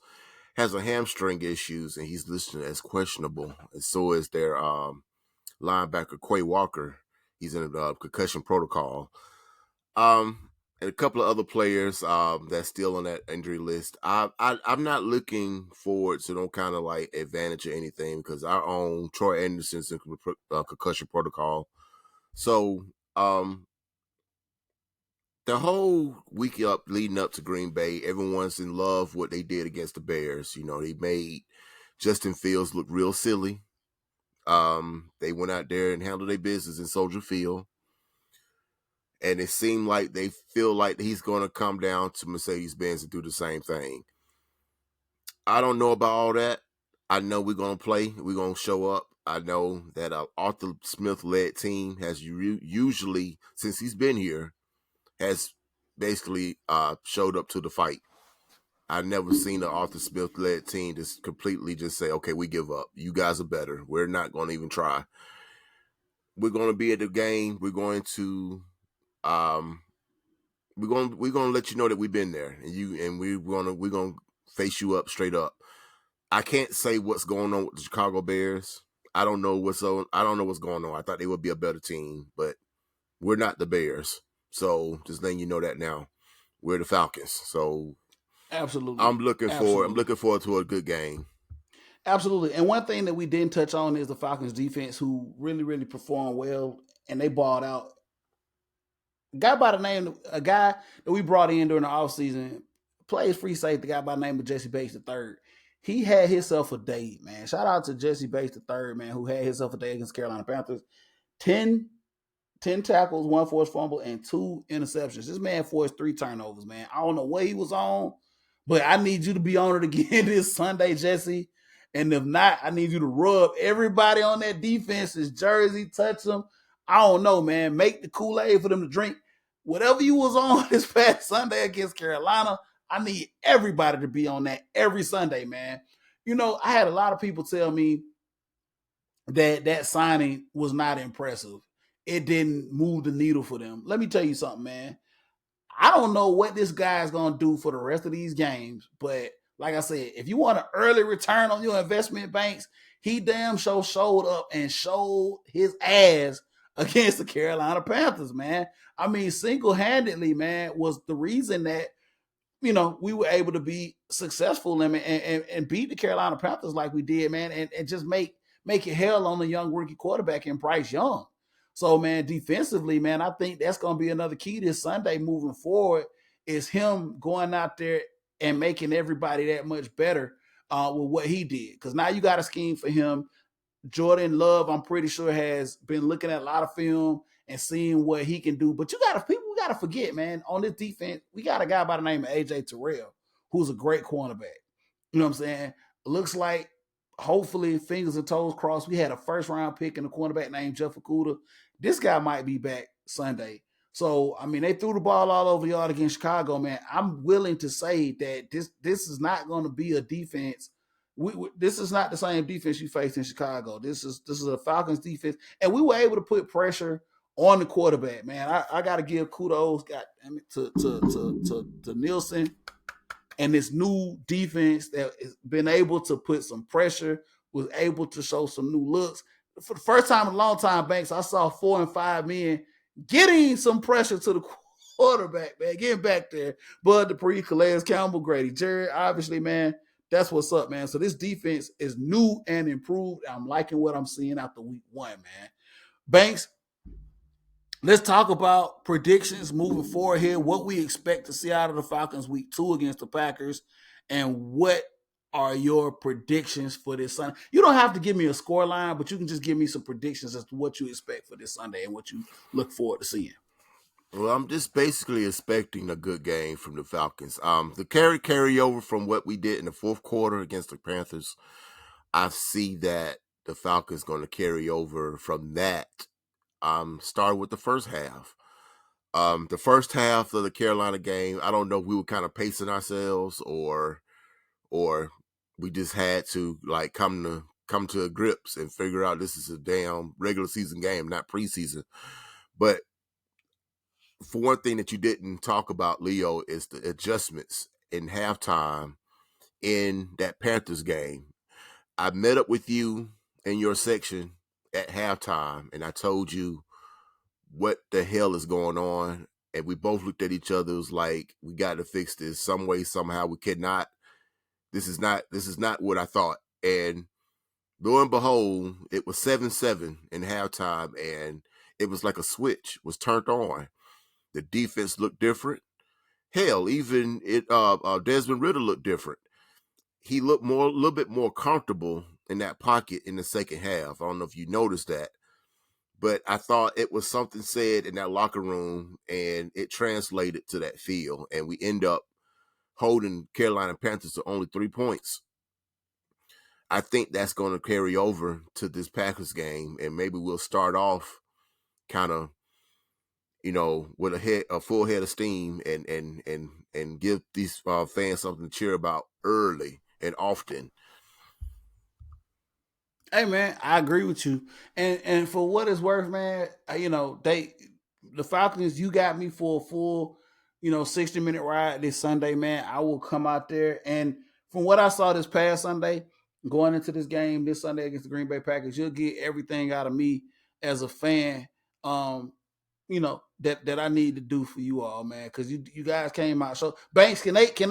has a hamstring issues and he's listed as questionable, and so is their linebacker Quay Walker. He's in a concussion protocol. And a couple of other players that's still on that injury list. I'm not looking forward to no kind of like advantage or anything because our own Troy Anderson's in concussion protocol. So the whole week up leading up to Green Bay, everyone's in love with what they did against the Bears. They made Justin Fields look real silly. They went out there and handled their business in Soldier Field. And it seemed like they feel like he's going to come down to Mercedes-Benz and do the same thing. I don't know about all that. I know we're going to play. We're going to show up. I know that Arthur Smith-led team has usually, since he's been here, has basically showed up to the fight. I've never seen an Arthur Smith-led team just completely just say, okay, we give up. You guys are better. We're not going to even try. We're going to be at the game. We're going to we're gonna let you know that we've been there, and we're gonna face you up straight up. I can't say what's going on with the Chicago Bears. I don't know what's going on. I thought they would be a better team, but we're not the Bears. So just letting you know that now. We're the Falcons. So Absolutely. I'm looking forward to a good game. Absolutely. And one thing that we didn't touch on is the Falcons defense, who really, really performed well, and they balled out a guy that we brought in during the offseason, plays free safety, the guy by the name of Jesse Bates III. He had himself a day, man. Shout out to Jesse Bates III, man, who had himself a day against Carolina Panthers. 10 10 tackles, one forced fumble, and 2 interceptions. This man forced 3 turnovers, man. I don't know what he was on, but I need you to be on it again this Sunday, Jesse. And if not, I need you to rub everybody on that defense's jersey, touch them. I don't know, man. Make the Kool-Aid for them to drink. Whatever you was on this past Sunday against Carolina, I need everybody to be on that every Sunday, man. You know, I had a lot of people tell me that signing was not impressive. It didn't move the needle for them. Let me tell you something, man. I don't know what this guy is going to do for the rest of these games, but like I said, if you want an early return on your investment banks, he damn sure showed up and showed his ass against the Carolina Panthers, man. I mean, single-handedly, man, was the reason that we were able to be successful and beat the Carolina Panthers like we did, man, and just make it hell on the young rookie quarterback in Bryce Young. So, man, defensively, man, I think that's going to be another key this Sunday moving forward is him going out there and making everybody that much better with what he did. Because now you got a scheme for him. Jordan Love, I'm pretty sure, has been looking at a lot of film and seeing what he can do. But we gotta forget, man, on this defense, we got a guy by the name of AJ Terrell, who's a great cornerback. You know what I'm saying? Looks like, hopefully, fingers and toes crossed, we had a first round pick in a cornerback named Jeff Okuda. This guy might be back Sunday. So, I mean, they threw the ball all over the yard against Chicago, man. I'm willing to say that this is not going to be a defense. This is not the same defense you faced in Chicago. This is a Falcons defense, and we were able to put pressure on the quarterback. Man, I got to give kudos, to Nielsen and this new defense that has been able to put some pressure, was able to show some new looks. For the first time in a long time, Banks, I saw 4 and 5 men getting some pressure to the quarterback, man, getting back there. Bud Dupree, Calais Campbell, Grady Jarrett, obviously, man, that's what's up, man. So this defense is new and improved. I'm liking what I'm seeing after week 1, man. Banks, let's talk about predictions moving forward here, what we expect to see out of the Falcons week 2 against the Packers, and what are your predictions for this Sunday? You don't have to give me a score line, but you can just give me some predictions as to what you expect for this Sunday and what you look forward to seeing. Well, I'm just basically expecting a good game from the Falcons. The carry over from what we did in the fourth quarter against the Panthers, I see that the Falcons going to carry over from that. Start with the first half. The first half of the Carolina game, I don't know if we were kind of pacing ourselves or we just had to like come to grips and figure out this is a damn regular season game, not preseason. But for one thing that you didn't talk about, Leo, is the adjustments in halftime in that Panthers game. I met up with you in your section at halftime, and I told you what the hell is going on. And we both looked at each other. It was like, we got to fix this some way, somehow. We cannot. This is not what I thought. And lo and behold, it was 7-7 in halftime, and it was like a switch was turned on. The defense looked different. Hell, even Desmond Ridder looked different. He looked a little bit more comfortable in that pocket in the second half. I don't know if you noticed that, but I thought it was something said in that locker room, and it translated to that field, and we end up holding Carolina Panthers to only 3 points. I think that's going to carry over to this Packers game, and maybe we'll start off kind of, with a full head of steam and give these fans something to cheer about early and often. Hey, man, I agree with you. And for what it's worth, man, the Falcons, you got me for a full, 60-minute ride this Sunday, man. I will come out there. And from what I saw this past Sunday, going into this game this Sunday against the Green Bay Packers, you'll get everything out of me as a fan, that I need to do for you all, man. Because you guys came out. So Banks, can they get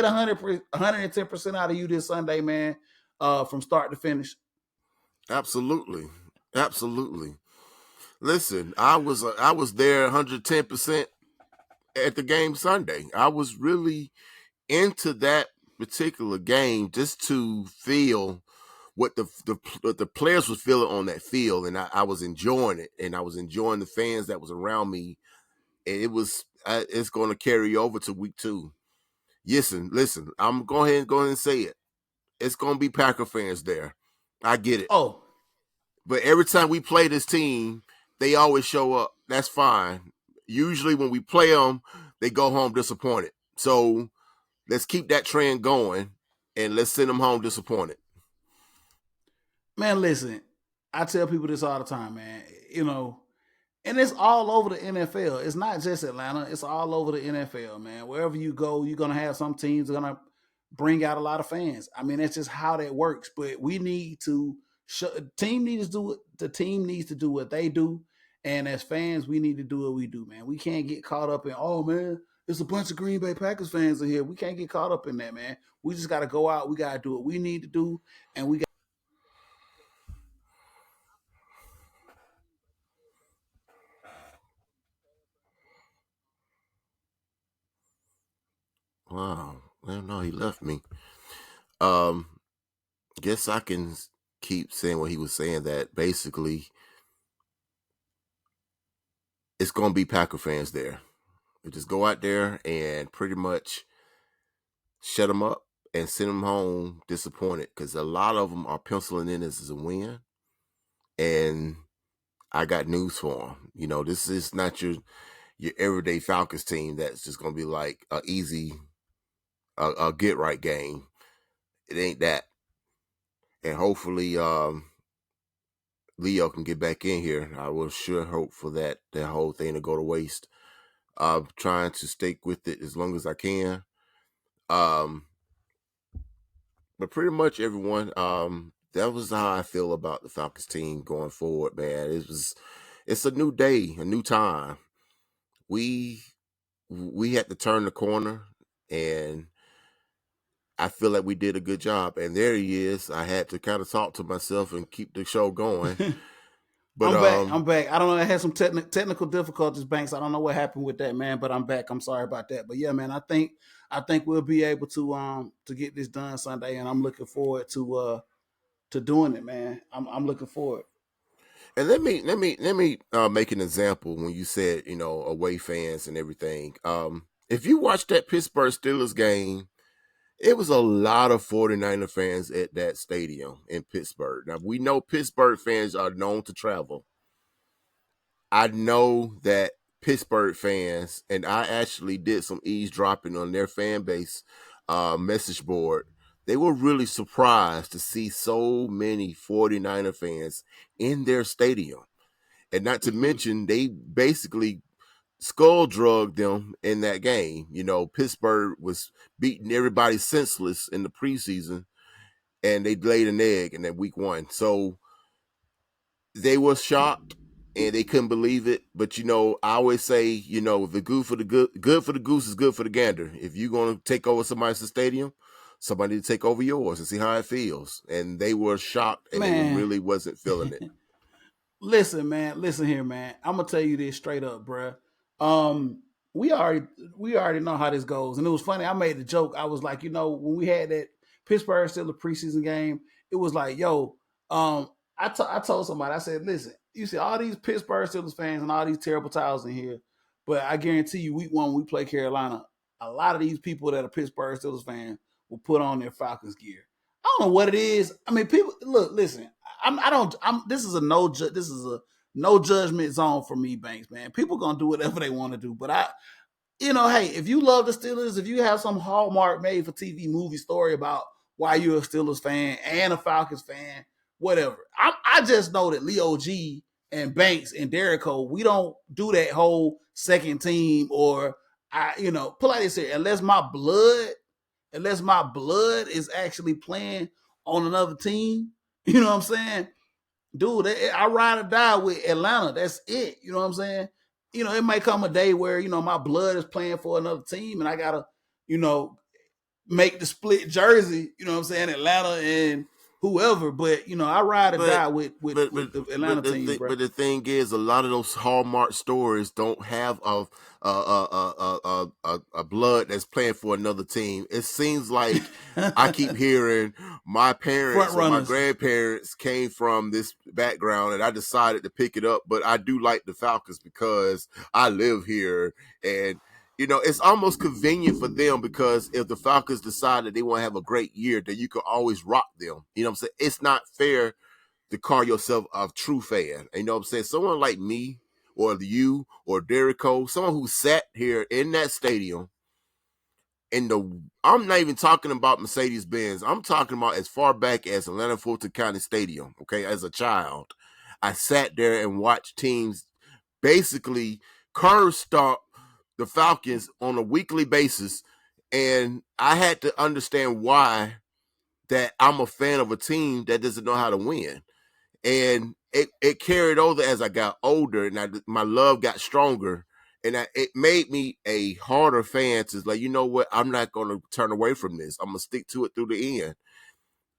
110% out of you this Sunday, man, from start to finish? Absolutely. Absolutely. Listen, I was there 110% at the game Sunday. I was really into that particular game just to feel what the players was feeling on that field, and I was enjoying it, and I was enjoying the fans that was around me, and it's going to carry over to week 2. Listen, I'm go ahead and say it. It's going to be Packer fans there. I get it, Oh, but every time we play this team, they always show up. That's fine. Usually when we play them, they go home disappointed. So let's keep that trend going, and let's send them home disappointed. man, listen, I tell people this all the time, man. And it's all over the NFL. It's not just Atlanta. It's all over the NFL, man. Wherever you go, you're gonna have some teams that are gonna bring out a lot of fans. I mean, that's just how that works. But we need to the team needs to do what they do, and as fans, we need to do what we do, man. We can't get caught up in, oh man, there's a bunch of Green Bay Packers fans in here. We can't get caught up in that, man. We just got to go out. We got to do what we need to do, and we got. Wow. Well, no, he left me. Um, guess I can keep saying what he was saying, that basically it's going to be Packer fans there. We just go out there and pretty much shut them up and send them home disappointed, because a lot of them are penciling in this as a win. And I got news for them. This is not your everyday Falcons team that's just going to be like a easy a get right game. It ain't that. And hopefully Leo can get back in here. I will sure hope for that whole thing to go to waste. I'm trying to stick with it as long as I can. Um, but pretty much everyone, that was how I feel about the Falcons team going forward, man. It's a new day, a new time. We had to turn the corner, and I feel like we did a good job. And there he is. I had to kind of talk to myself and keep the show going. But I'm back. I'm back. I don't know. I had some technical difficulties, Banks. I don't know what happened with that, man. But I'm back. I'm sorry about that. But yeah, man, I think we'll be able to get this done Sunday, and I'm looking forward to doing it, man. I'm looking forward. and let me make an example when you said away fans and everything. If you watch that Pittsburgh Steelers game, it was a lot of 49er fans at that stadium in Pittsburgh. Now, we know Pittsburgh fans are known to travel. I know that Pittsburgh fans, and I actually did some eavesdropping on their fan base message board. They were really surprised to see so many 49er fans in their stadium. And not to mention, they basically skull drugged them in that game. Pittsburgh was beating everybody senseless in the preseason, and they laid an egg in that week 1. So they were shocked and they couldn't believe it. But I always say, the good for the goose is good for the gander. If you're gonna take over somebody's stadium, somebody to take over yours and see how it feels. And they were shocked, and they Man, really wasn't feeling it. listen, man. Listen here, man. I'm gonna tell you this straight up, bruh. Um, we already we already know how this goes, and it was funny. I made the joke. I was like, when we had that Pittsburgh Steelers preseason game, it was like, yo, I told somebody, I said, listen, you see all these Pittsburgh Steelers fans and all these terrible titles in here, but I guarantee you, week 1 when we play Carolina, a lot of these people that are Pittsburgh Steelers fans will put on their Falcons gear. I don't know what it is. I mean, people look, listen. I don't. This is a This is a no judgment zone for me, Banks. Man, people gonna do whatever they want to do. But hey, if you love the Steelers, if you have some Hallmark made for TV movie story about why you're a Steelers fan and a Falcons fan, whatever. I just know that Leo G and Banks and Derrico, we don't do that whole second team or put like this here, unless my blood is actually playing on another team, you know what I'm saying? Dude, I ride or die with Atlanta. That's it. You know what I'm saying? It may come a day where, my blood is playing for another team and I gotta, you know, make the split jersey, you know what I'm saying, Atlanta and whoever. But I ride or But die with but with the Atlanta team, bro. but the thing is, a lot of those Hallmark stories don't have a blood that's playing for another team. It seems like I keep hearing my Front parents or my runners. grandparents came from this background, and I decided to pick it up. But I do like the Falcons because I live here, and it's almost convenient for them because if the Falcons decide that they want to have a great year, then you can always rock them. You know what I'm saying? It's not fair to call yourself a true fan. You know what I'm saying? Someone like me or you or Derico, someone who sat here in that stadium I'm not even talking about Mercedes-Benz. I'm talking about as far back as Atlanta Fulton County Stadium, okay, as a child. I sat there and watched teams basically curve stomp the Falcons on a weekly basis. And I had to understand why that I'm a fan of a team that doesn't know how to win. And it carried over as I got older, and my love got stronger, and it made me a harder fan to like, you know what, I'm not going to turn away from this. I'm going to stick to it through the end.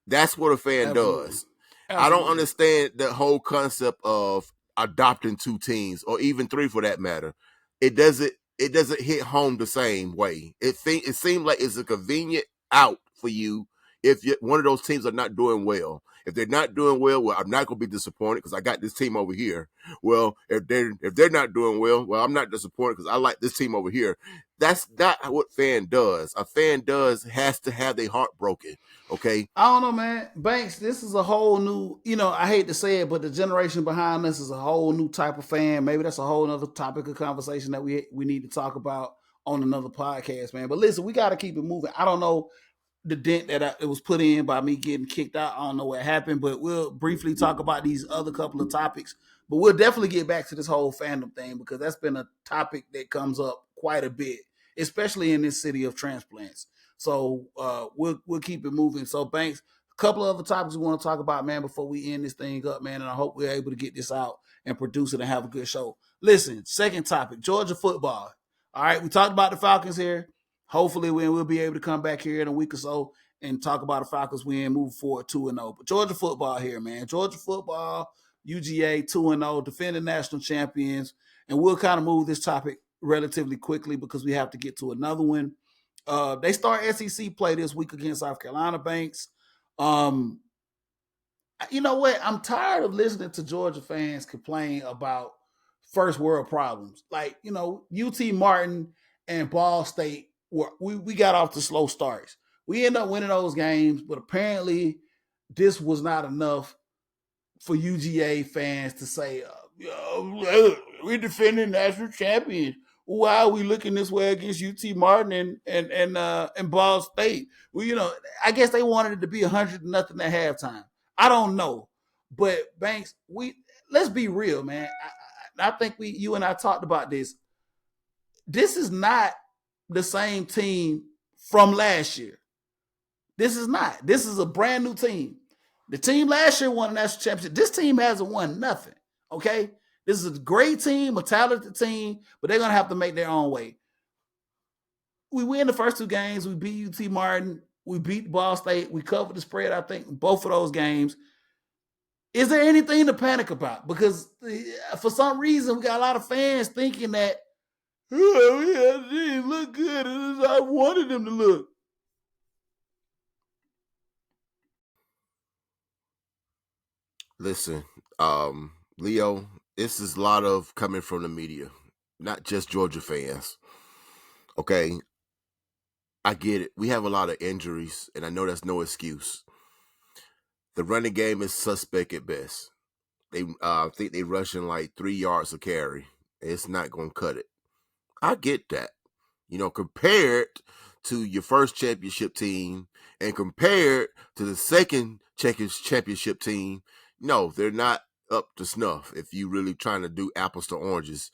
That's what a fan Absolutely. does. I don't Absolutely. understand the whole concept of adopting two teams or even three for that matter. It doesn't hit home the same way. It seems like it's a convenient out for you if one of those teams are not doing well. If they're not doing well, I'm not going to be disappointed because I got this team over here. Well, if they're not doing well, I'm not disappointed because I like this team over here. That's not what fan does. A fan has to have their heart broken. Okay, I don't know, man. Banks, this is a whole new, I hate to say it, but the generation behind us is a whole new type of fan. Maybe that's a whole other topic of conversation that we need to talk about on another podcast, man. But listen, we got to keep it moving. I don't know the dent that it was put in by me getting kicked out. I don't know what happened, but we'll briefly talk about these other couple of topics. But we'll definitely get back to this whole fandom thing because that's been a topic that comes up quite a bit, especially in this city of transplants. So we'll keep it moving. So Banks, a couple of other topics we want to talk about, man, before we end this thing up, man. And I hope we're able to get this out and produce it and have a good show. Listen, second topic, Georgia football. All right, we talked about the Falcons here. Hopefully, we'll be able to come back here in a week or so and talk about the Falcons win, move forward 2-0. But Georgia football here, man. Georgia football, UGA 2-0, defending national champions. And we'll kind of move this topic relatively quickly because we have to get to another one. They start SEC play this week against South Carolina Banks. Um, you know what? I'm tired of listening to Georgia fans complain about first world problems. Like, UT Martin and Ball State we got off to slow starts. We end up winning those games, but apparently this was not enough for UGA fans to say, we're defending national champions. Why are we looking this way against UT Martin and Ball State? Well, I guess they wanted it to be 100-0 at halftime. I don't know, but Banks, let's be real, man. I think you and I talked about this. This is not the same team from last year. This is not. This is a brand new team. The team last year won the national championship. This team hasn't won nothing. Okay? This is a great team, a talented team, but they're going to have to make their own way. We win the first two games. We beat UT Martin. We beat Ball State. We covered the spread, I think, in both of those games. Is there anything to panic about? Because for some reason, we got a lot of fans thinking that, oh, yeah, they look good as I wanted them to look. listen, Leo, this is a lot of coming from the media, not just Georgia fans. Okay, I get it. We have a lot of injuries, and I know that's no excuse. The running game is suspect at best. They think they rushing like 3 yards a carry. It's not going to cut it. I get that. Compared to your first championship team and compared to the second championship team, no, they're not up to snuff if you really trying to do apples to oranges.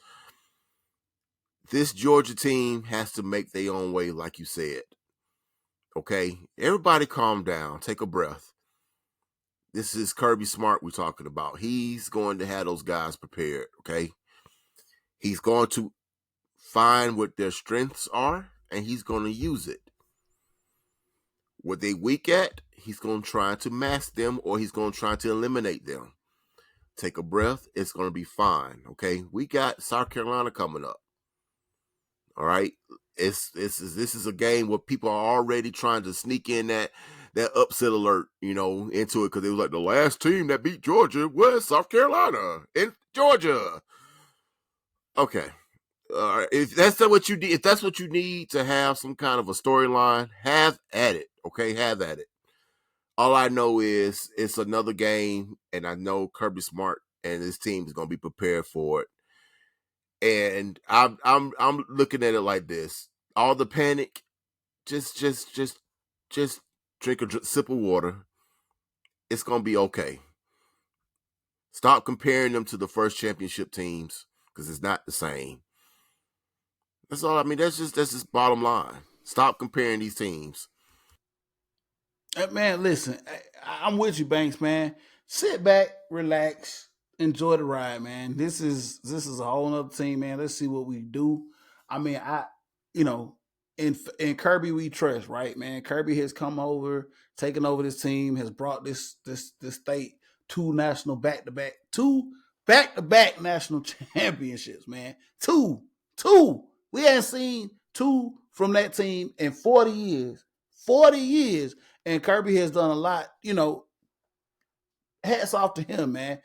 This Georgia team has to make their own way, like you said. Okay? Everybody calm down. Take a breath. This is Kirby Smart we're talking about. He's going to have those guys prepared, okay? He's going to find what their strengths are, and he's going to use it. What they weak at, he's going to try to mask them, or he's going to try to eliminate them. Take a breath. It's going to be fine. Okay. We got South Carolina coming up. All right. This is a game where people are already trying to sneak in that upset alert, into it, because it was like the last team that beat Georgia was South Carolina in Georgia. Okay. If that's what you need, if that's what you need to have some kind of a storyline, have at it. Okay, have at it. All I know is it's another game, and I know Kirby Smart and his team is going to be prepared for it. And I'm looking at it like this: all the panic, just drink a sip of water. It's going to be okay. Stop comparing them to the first championship teams, because it's not the same. That's all. I mean, that's just bottom line. Stop comparing these teams. Man, listen, I'm with you, Banks, man. Sit back, relax, enjoy the ride, man. This is a whole nother team, man. Let's see what we do. I mean, you know, in Kirby we trust, right, man? Kirby has come over, taken over this team, has brought this state two back to back national championships, man. Two. We haven't seen two from that team in 40 years. 40 years. And Kirby has done a lot, hats off to him, man.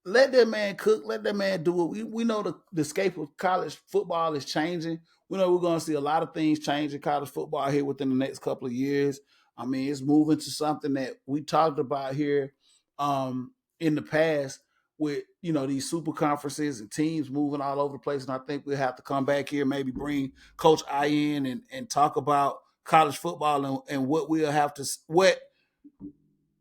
Let that man cook. Let that man do it. We know the scape of college football is changing. We know we're going to see a lot of things change in college football here within the next couple of years. I mean, it's moving to something that we talked about here in the past with, these super conferences and teams moving all over the place. And I think we'll have to come back here, maybe bring Coach I in and talk about college football and what we'll have to, what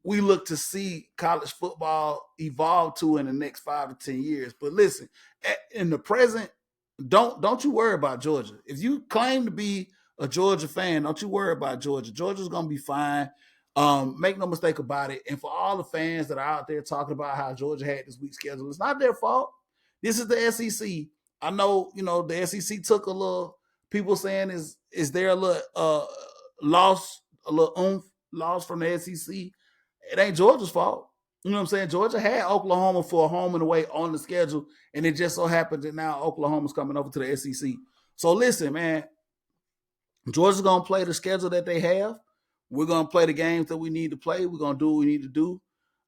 we look to see college football evolve to in the next 5 to 10 years. But listen, in the present, don't you worry about Georgia. If you claim to be a Georgia fan, don't you worry about Georgia. Georgia's gonna be fine. Make no mistake about it. And for all the fans that are out there talking about how Georgia had this week schedule, it's not their fault. This is the SEC. I know, the SEC took a little. People saying is there a little loss, a little loss from the SEC? It ain't Georgia's fault. You know what I'm saying? Georgia had Oklahoma for a home and away on the schedule, and it just so happens that now Oklahoma's coming over to the SEC. So listen, man, Georgia's gonna play the schedule that they have. We're gonna play the games that we need to play. We're gonna do what we need to do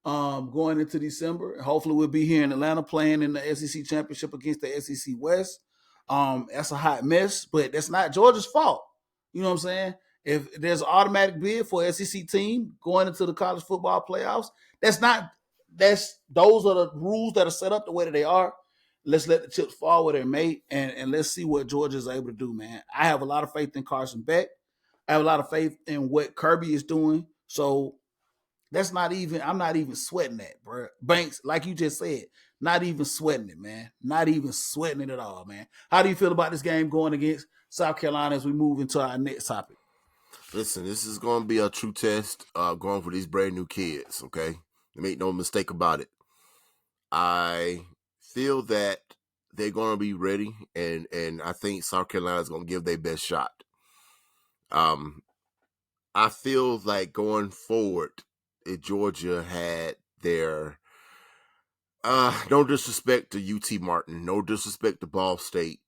going into December. Hopefully, we'll be here in Atlanta playing in the SEC championship against the SEC West. That's a hot mess, but that's not Georgia's fault. You know what I'm saying? If there's an automatic bid for an SEC team going into the college football playoffs, those are the rules that are set up the way that they are. Let's let the chips fall where they're made, and let's see what Georgia is able to do, man. I have a lot of faith in Carson Beck. I have a lot of faith in what Kirby is doing. So I'm not even sweating that, bro. Banks, like you just said, not even sweating it, man. Not even sweating it at all, man. How do you feel about this game going against South Carolina as we move into our next topic? Listen, this is going to be a true test going for these brand new kids, okay? Make no mistake about it. I feel that they're going to be ready, and I think South Carolina is going to give their best shot. I feel like going forward, if Georgia had their no disrespect to UT Martin, no disrespect to Ball State.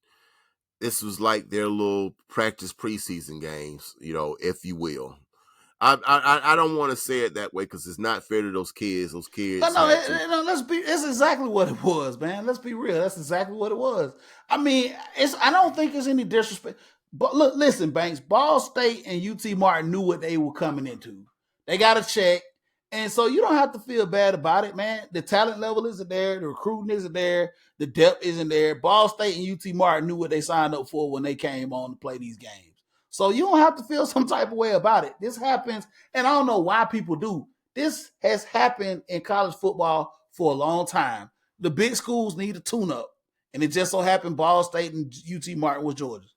This was like their little practice preseason games, if you will. I don't want to say it that way because it's not fair to those kids. Those kids. It's exactly what it was, man. Let's be real. That's exactly what it was. I mean, I don't think it's any disrespect. But look, listen, Banks, Ball State and UT Martin knew what they were coming into. They got a check. And so you don't have to feel bad about it, man. The talent level isn't there. The recruiting isn't there. The depth isn't there. Ball State and UT Martin knew what they signed up for when they came on to play these games. So you don't have to feel some type of way about it. This happens, and I don't know why people do. This has happened in college football for a long time. The big schools need a tune-up, and it just so happened Ball State and UT Martin was Georgia.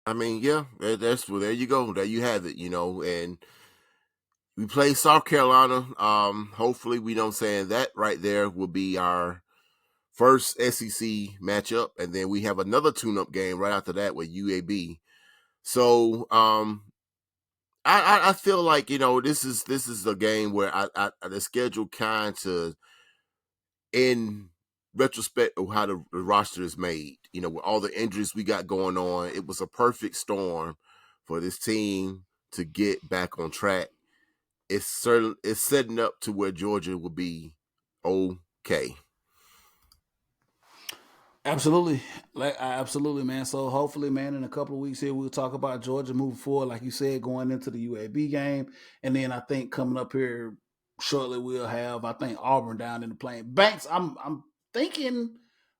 I mean, yeah, there you go. There you have it, and we play South Carolina. Hopefully we don't say that right there will be our first SEC matchup, and then we have another tune-up game right after that with UAB. So I feel like this is a game where the schedule kind of in retrospect of how the roster is made. With all the injuries we got going on, it was a perfect storm for this team to get back on track. It's setting up to where Georgia will be okay. Absolutely, absolutely, man. So hopefully, man, in a couple of weeks here, we'll talk about Georgia moving forward, like you said, going into the UAB game, and then I think coming up here shortly, we'll have Auburn down in the plane. Banks, I'm thinking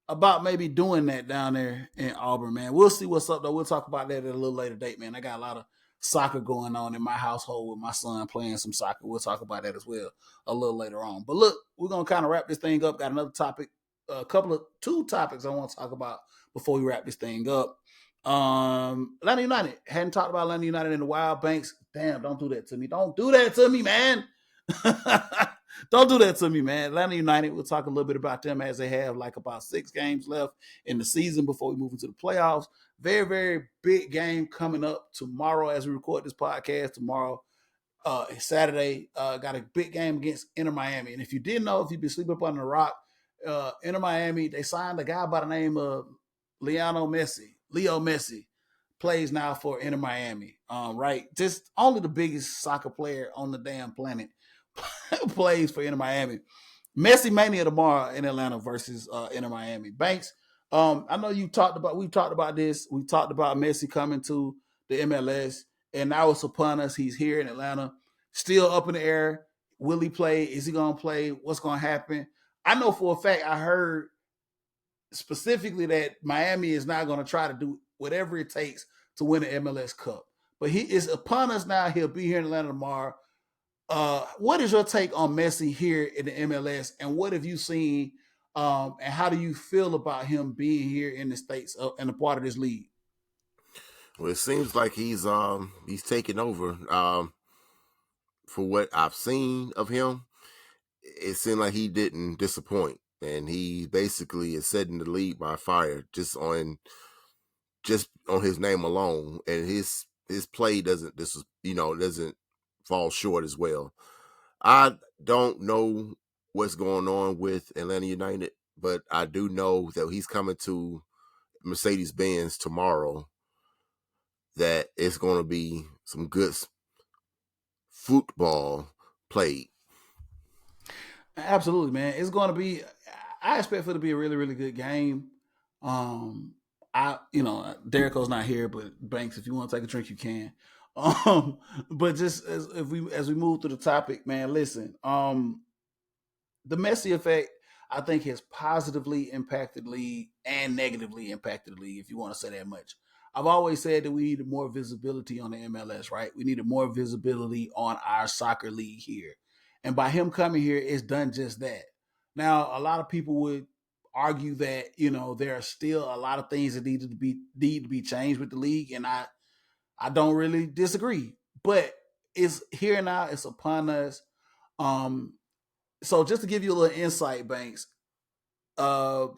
about maybe doing that down there in Auburn, man. We'll see what's up though. We'll talk about that at a little later date, man. I got a lot of soccer going on in my household with my son playing some soccer. We'll talk about that as well a little later on. But look, we're gonna kind of wrap this thing up. Got another topic, two topics I want to talk about before we wrap this thing up. Atlanta United. Hadn't talked about Atlanta United in a while. Banks, damn, don't do that to me. Don't do that to me, man. Don't do that to me, man. Atlanta United, we'll talk a little bit about them as they have like about 6 games left in the season before we move into the playoffs. Very, very big game coming up tomorrow as we record this podcast. Tomorrow, Saturday, got a big game against Inter Miami. And if you didn't know, if you've been sleeping up under the rock, Inter Miami, they signed a guy by the name of Leo Messi, plays now for Inter Miami. Right, just only the biggest soccer player on the damn planet plays for Inter Miami. Messi Mania tomorrow in Atlanta versus Inter Miami. Banks, I know we've talked about this. We talked about Messi coming to the MLS, and now it's upon us. He's here in Atlanta, still up in the air. Will he play? Is he going to play? What's going to happen? I know for a fact I heard specifically that Miami is not going to try to do whatever it takes to win the MLS Cup. But he is upon us now. He'll be here in Atlanta tomorrow. What is your take on Messi here in the MLS, and what have you seen? And how do you feel about him being here in the States and a part of this league? Well, it seems like he's taking over. For what I've seen of him, it seemed like he didn't disappoint, and he basically is setting the league by fire just on his name alone, and his play doesn't fall short as well. I don't know what's going on with Atlanta United, but I do know that he's coming to Mercedes-Benz tomorrow. That it's going to be some good football played. Absolutely, man. It's going to be. I expect for it to be a really, really good game. Derrico's not here, but Banks, if you want to take a drink, you can. But just as we move through the topic, man, listen. The Messi effect, I think, has positively impacted the league and negatively impacted the league, if you want to say that much. I've always said that we needed more visibility on the MLS, right? We needed more visibility on our soccer league here. And by him coming here, it's done just that. Now, a lot of people would argue that, there are still a lot of things that need to be changed with the league, and I don't really disagree. But it's here now, it's upon us. So just to give you a little insight, Banks,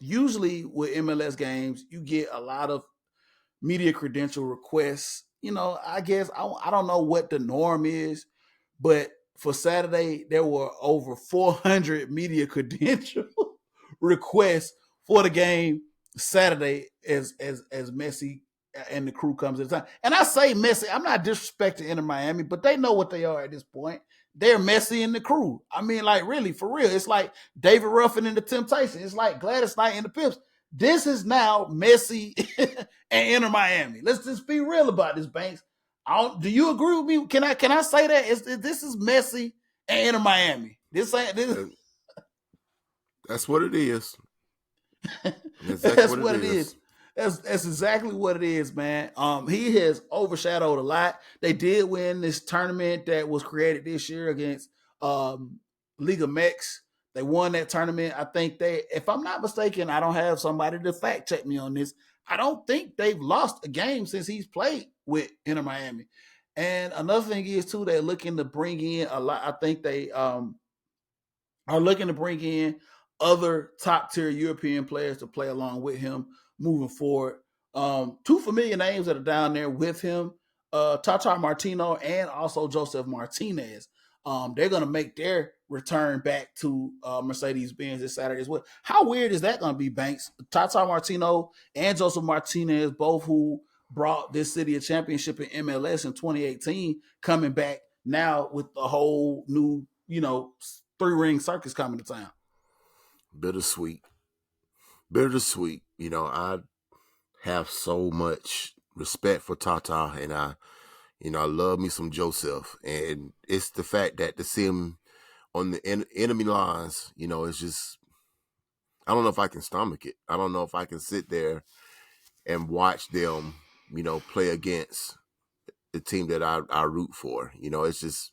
usually with MLS games, you get a lot of media credential requests. I guess I don't know what the norm is, but for Saturday there were over 400 media credential requests for the game Saturday as Messi and the crew comes at the time. And I say Messi, I'm not disrespecting Inter Miami, but they know what they are at this point. They're Messi and the crew. I mean, like, really, for real. It's like David Ruffin and the Temptation. It's like Gladys Knight and the Pips. This is now Messi and Inter Miami. Let's just be real about this, Banks. Do you agree with me? Can I say that this is Messi and Inter Miami? This ain't this. That's what it is. That's what it is. That's exactly what it is, man. He has overshadowed a lot. They did win this tournament that was created this year against Liga Mex. They won that tournament. I think if I'm not mistaken, I don't have somebody to fact check me on this. I don't think they've lost a game since he's played with Inter Miami. And another thing is too, they're looking to bring in a lot. I think they are looking to bring in other top tier European players to play along with him moving forward. Two familiar names that are down there with him, Tata Martino and also Joseph Martinez. They're going to make their return back to Mercedes Benz this Saturday as well. How weird is that going to be, Banks? Tata Martino and Joseph Martinez, both who brought this city a championship in MLS in 2018, coming back now with the whole new, three-ring circus coming to town. Bittersweet. Bittersweet. I have so much respect for Tata, and I love me some Joseph, and it's the fact that to see him on the enemy lines, it's just, I don't know if I can stomach it. I don't know if I can sit there and watch them, play against the team that I root for. It's just,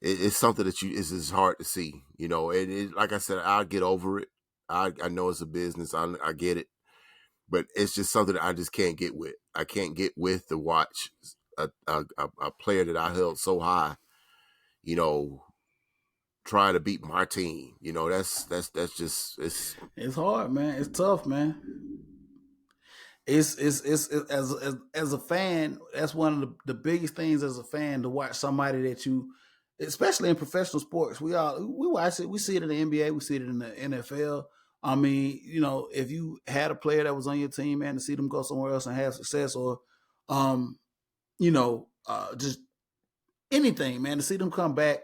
it's something that it's just hard to see, and like I said, I'll get over it. I know it's a business. I get it. But it's just something that I just can't get with. I can't get with to watch a player that I held so high, trying to beat my team. That's just It's hard, man. It's tough, man. It's as a fan, that's one of the biggest things as a fan, to watch somebody that you, especially in professional sports, we watch it, we see it in the NBA, we see it in the NFL. I mean, if you had a player that was on your team, man, to see them go somewhere else and have success, or just anything, man, to see them come back,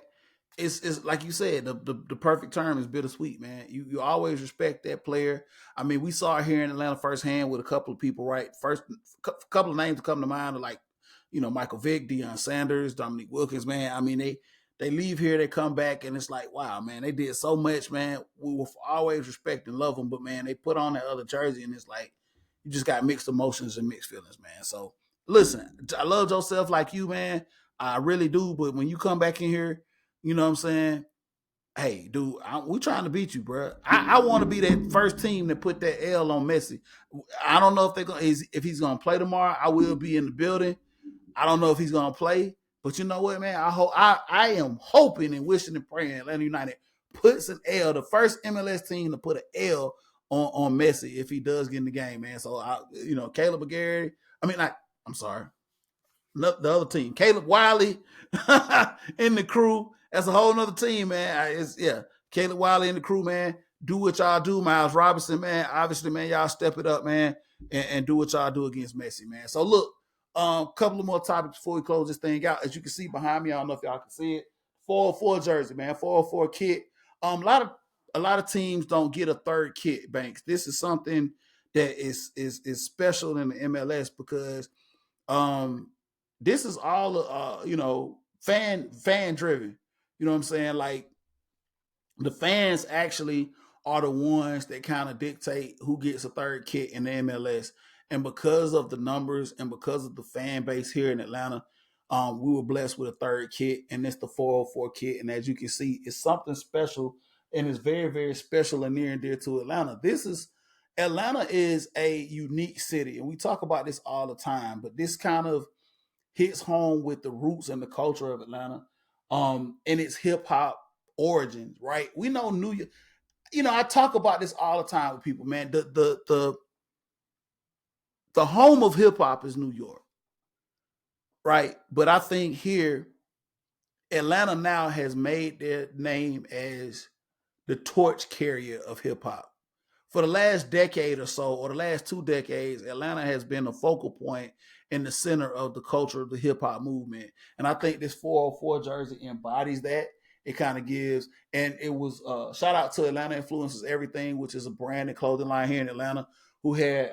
it's like you said, the perfect term is bittersweet, man. You always respect that player. I mean, we saw it here in Atlanta firsthand with a couple of people, right? First, couple of names to come to mind are like, Michael Vick, Deion Sanders, Dominique Wilkins, man. I mean, they leave here, they come back, and it's like, wow, man, they did so much, man. We will always respect and love them, but man, they put on that other jersey, and it's like you just got mixed emotions and mixed feelings, man. So listen, I love Joseph like you, man. I really do, but when you come back in here, you know what I'm saying? Hey, dude, we trying to beat you, bro. I want to be that first team that put that L on Messi. I don't know if he's gonna play tomorrow. I will be in the building. I don't know if he's gonna play, but you know what, man? I am hoping and wishing and praying Atlanta United puts an L, the first MLS team to put an L on Messi if he does get in the game, man. So Caleb Aguirre. I'm sorry, the other team, Caleb Wiley in the crew. That's a whole nother team, man. Caleb Wiley in the crew, man. Do what y'all do, Miles Robinson, man. Obviously, man, y'all step it up, man, and do what y'all do against Messi, man. So look, couple of more topics before we close this thing out. As you can see behind me, I don't know if y'all can see it. 404 jersey, man. 404 kit. A lot of teams don't get a third kit, Banks. This is something that is special in the MLS because this is all fan driven. You know what I'm saying? Like the fans actually are the ones that kind of dictate who gets a third kit in the MLS. And because of the numbers and because of the fan base here in Atlanta, we were blessed with a third kit, and it's the 404 kit. And as you can see, it's something special, and it's very, very special and near and dear to Atlanta. Atlanta is a unique city, and we talk about this all the time, but this kind of hits home with the roots and the culture of Atlanta, and its hip hop origins, right? We know New York. I talk about this all the time with people, man. The home of hip hop is New York, right? But I think here, Atlanta now has made their name as the torch carrier of hip hop. For the last decade or so, or the last 2 decades, Atlanta has been a focal point in the center of the culture of the hip hop movement. And I think this 404 jersey embodies that. It kind of gives, and it was shout out to Atlanta Influences Everything, which is a brand and clothing line here in Atlanta, who had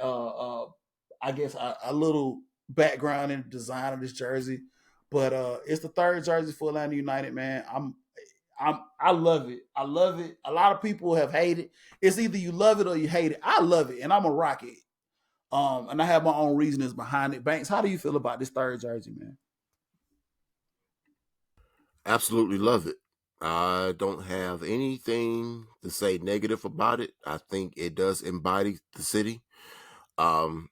I guess a little background in the design of this jersey. But it's the third jersey for Atlanta United, man. I love it. I love it. A lot of people have hated. It's either you love it or you hate it. I love it, and I'm a rock it. And I have my own reasons behind it. Banks, how do you feel about this third jersey, man? absolutely love it. I don't have anything to say negative about it. I think it does embody the city. Um,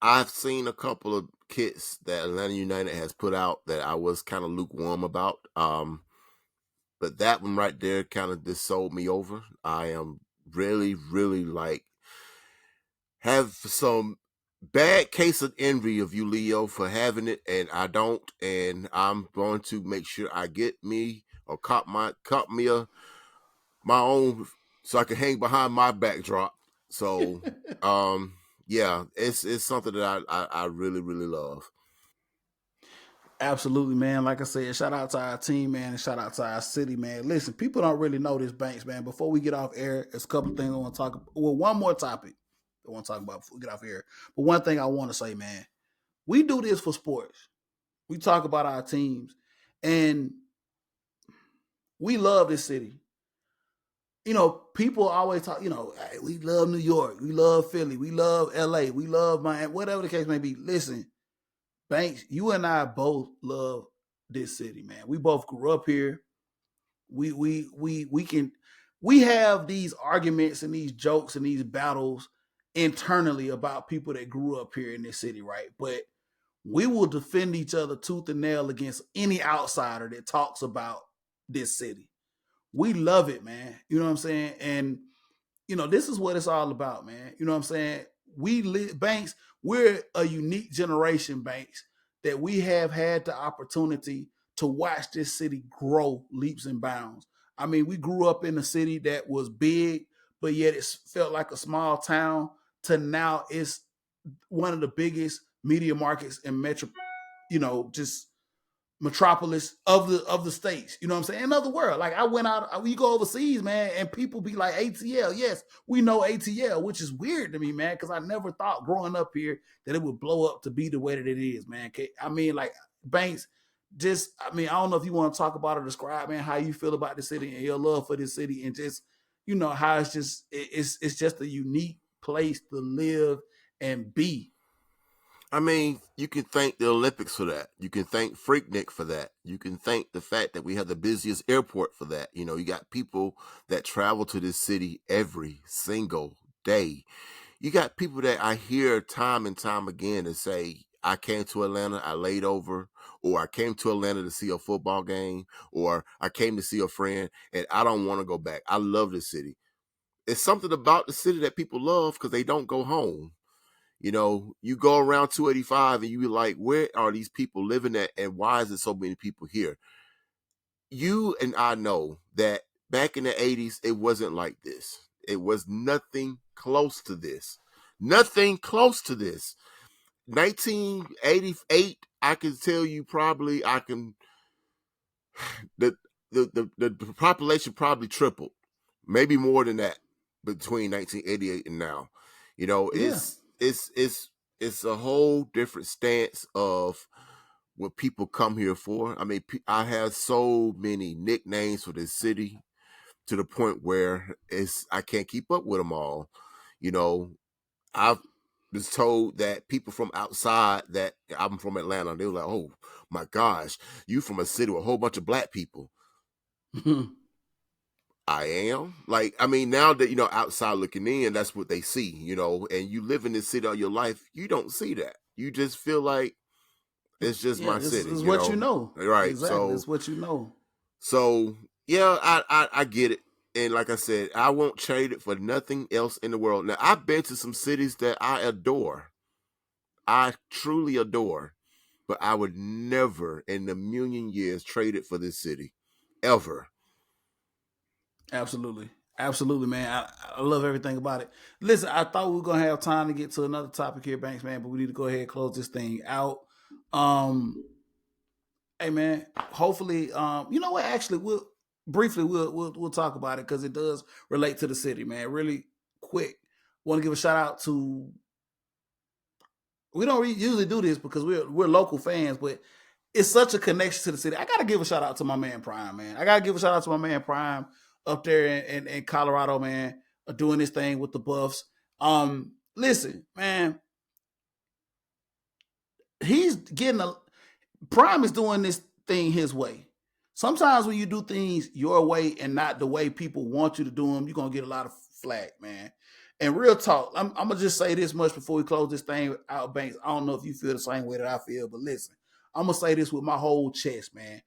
I've seen a couple of kits that Atlanta United has put out that I was kind of lukewarm about. But that one right there kind of just sold me over. I am really, really like have some bad case of envy of you, Leo, for having it, and I don't. And I'm going to make sure I get me or cop me my own so I can hang behind my backdrop. So, yeah, it's something that I really really love. Absolutely, man. Like I said, shout out to our team, man, and shout out to our city, man. Listen, people don't really know this, Banks, man. Before we get off air, there's a couple of things I want to talk about. Well, one more topic I want to talk about before we get off air. But one thing I want to say, man, we do this for sports. We talk about our teams, and we love this city. You know, people always talk, you know, hey, we love New York, we love Philly, we love LA, we love Miami, whatever the case may be. Listen, Banks, you and I both love this city, man. We both grew up here. We have these arguments and these jokes and these battles internally about people that grew up here in this city, right? But we will defend each other tooth and nail against any outsider that talks about this city. We love it, man. You know what I'm saying? And you know, this is what it's all about, man. You know what I'm saying? We live Banks, we're a unique generation, Banks, that we have had the opportunity to watch this city grow leaps and bounds. I mean, we grew up in a city that was big, but yet it felt like a small town to now it's one of the biggest media markets in metro, you know, just metropolis of the states. You know what I'm saying? Another world. Like I went out, we go overseas, man, and people be like ATL. Yes, we know ATL, which is weird to me, man, because I never thought growing up here that it would blow up to be the way that it is, man. I mean, like Banks, just I mean, I don't know if you want to talk about or describe, man, how you feel about the city and your love for this city, and just you know how it's just it's just a unique place to live and be. I mean, you can thank the Olympics for that. You can thank Freaknik for that. You can thank the fact that we have the busiest airport for that. You know, you got people that travel to this city every single day. You got people that I hear time and time again and say, I came to Atlanta, I laid over, or I came to Atlanta to see a football game, or I came to see a friend, and I don't want to go back. I love the city. It's something about the city that people love because they don't go home. You know, you go around 285 and you be like, where are these people living at and why is there so many people here? You and I know that back in the 80s, it wasn't like this. It was nothing close to this. Nothing close to this. 1988, I can tell you probably the the population probably tripled, maybe more than that between 1988 and now. You know, Yeah, it's a whole different stance of what people come here for. I mean, I have so many nicknames for this city to the point where I can't keep up with them all. You know, I was told that people from outside that I'm from Atlanta, they were like, "Oh my gosh, you from a city with a whole bunch of black people." I am. Like, I mean, now that, you know, outside looking in, that's what they see, you know, and you live in this city all your life, you don't see that. You just feel like it's just yeah. my This city, is you what you know. know. Right. Exactly, it's what you know. So yeah, I get it. And like I said, I won't trade it for nothing else in the world. Now, I've been to some cities that I adore. I truly adore. But I would never in a million years trade it for this city. Ever. Absolutely. Absolutely, man. I love everything about it. Listen, I thought we were gonna have time to get to another topic here, Banks, man, but we need to go ahead and close this thing out. Um, hey man, hopefully, you know what? Actually, we'll talk about it because it does relate to the city, man. Really quick. Want to give a shout out to we don't usually do this because we're local fans, but it's such a connection to the city. I gotta give a shout out to my man Prime, man. I gotta give a shout out to my man Prime up there in Colorado, man, doing this thing with the Buffs. Listen, man, he's getting a Prime is doing this thing his way. Sometimes when you do things your way and not the way people want you to do them, you're gonna get a lot of flack, man. And real talk, I'm gonna just say this much before we close this thing out, Banks. I don't know if you feel the same way that I feel, but listen, I'm gonna say this with my whole chest, man.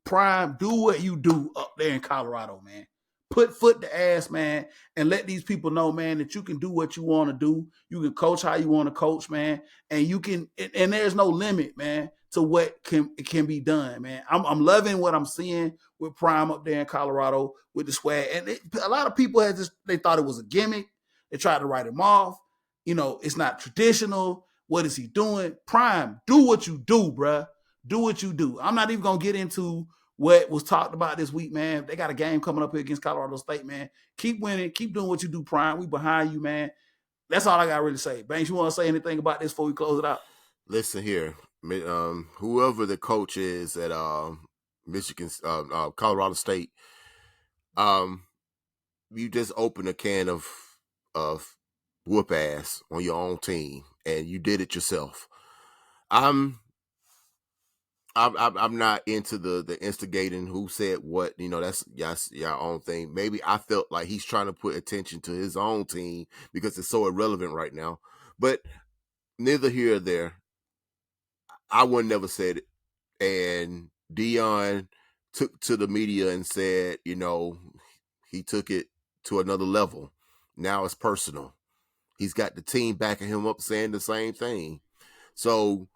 Prime, do what you do up there in Colorado, man. put foot to ass, man, and let these people know, man, that you can do what you want to do. You can coach how you want to coach, man, and you can. And there's no limit, man, to what can be done, man. I'm loving what I'm seeing with Prime up there in Colorado with the swag, and a lot of people had just they thought it was a gimmick. They tried to write him off. It's not traditional. What is he doing? Prime, do what you do, bruh. Do what you do. I'm not even gonna get into what was talked about this week, man. They got a game coming up here against Colorado State, man. Keep winning. Keep doing what you do, Prime. We behind you, man. That's all I got to really say. Banks, you want to say anything about this before we close it out? Listen here, whoever the coach is at Michigan, Colorado State, you just opened a can of whoop ass on your own team, and you did it yourself. I'm not into the instigating who said what. That's your own thing. Maybe I felt like he's trying to put attention to his own team because it's so irrelevant right now. But neither here or there. I would never said it. And Dion took to the media and said, he took it to another level. Now it's personal. He's got the team backing him up saying the same thing. So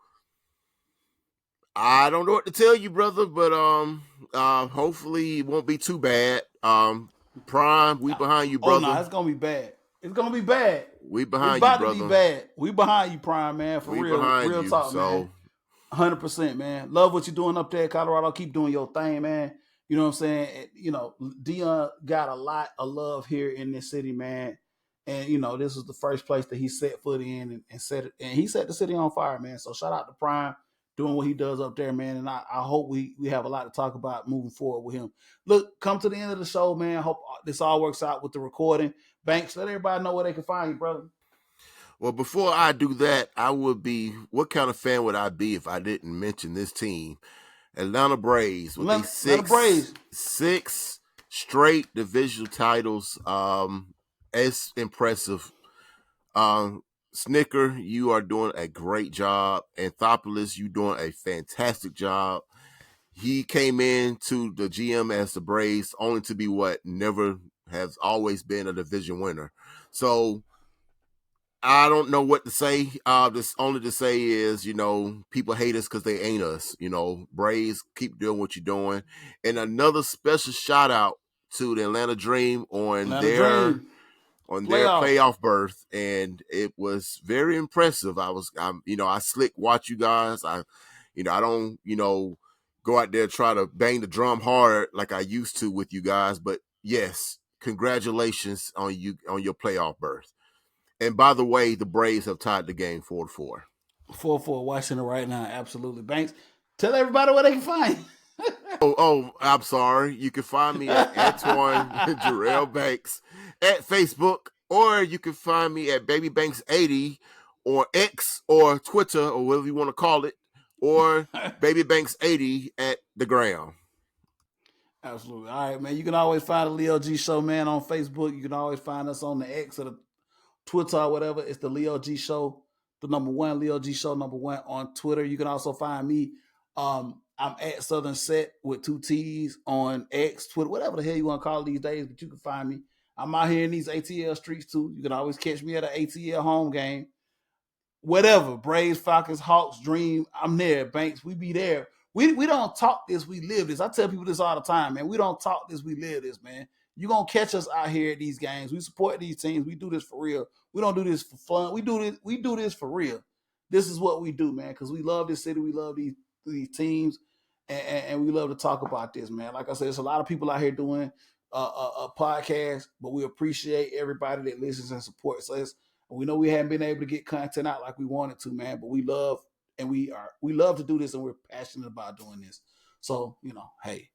I don't know what to tell you, brother, but hopefully it won't be too bad. Prime, we behind you, brother. Oh no, it's gonna be bad. It's gonna be bad. We behind you, brother. It's about to be bad. We behind you, Prime, man. For real talk, man. 100%, man. Love what you're doing up there, Colorado. Keep doing your thing, man. You know what I'm saying? Dion got a lot of love here in this city, man. And this is the first place that he set foot in and he set the city on fire, man. So shout out to Prime doing what he does up there, man. And I hope we have a lot to talk about moving forward with him. Look, come to the end of the show, man. I hope this all works out with the recording. Banks, let everybody know where they can find you, brother. Well, before I do that, what kind of fan would I be if I didn't mention this team? Atlanta Braves with six straight divisional titles. It's impressive. Snicker, you are doing a great job. Anthopoulos, you doing a fantastic job. He came into the GM as the Braves only to be never has always been a division winner. So I don't know what to say. This only to say is, people hate us because they ain't us. Braves, keep doing what you're doing. And another special shout out to the Atlanta Dream on their playoff berth, and it was very impressive. I slick watch you guys. I don't, go out there and try to bang the drum hard like I used to with you guys. But yes, congratulations on your playoff berth. And by the way, the Braves have tied the game 4-4. 4-4, watching it right now. Absolutely. Banks, tell everybody where they can find you. I'm sorry. You can find me at Antoine Jarrell Banks at Facebook, or you can find me at BabyBanks80 or X or Twitter or whatever you want to call it, or BabyBanks80 at the gram. Absolutely. All right, man. You can always find the Leo G Show, man, on Facebook. You can always find us on the X or the Twitter or whatever. It's the Leo G Show, the #1 Leo G Show, #1 on Twitter. You can also find me. I'm at Southern Set with 2 T's on X, Twitter, whatever the hell you want to call it these days, but you can find me. I'm out here in these ATL streets too. You can always catch me at an ATL home game. Whatever, Braves, Falcons, Hawks, Dream, I'm there. Banks, we be there. We don't talk this, we live this. I tell people this all the time, man. We don't talk this, we live this, man. You're going to catch us out here at these games. We support these teams. We do this for real. We don't do this for fun. We do this for real. This is what we do, man, because we love this city. We love these teams, and we love to talk about this, man. Like I said, there's a lot of people out here doing a podcast, but we appreciate everybody that listens and supports us. And we know we haven't been able to get content out like we wanted to, man, but we love to do this, and we're passionate about doing this. So, hey,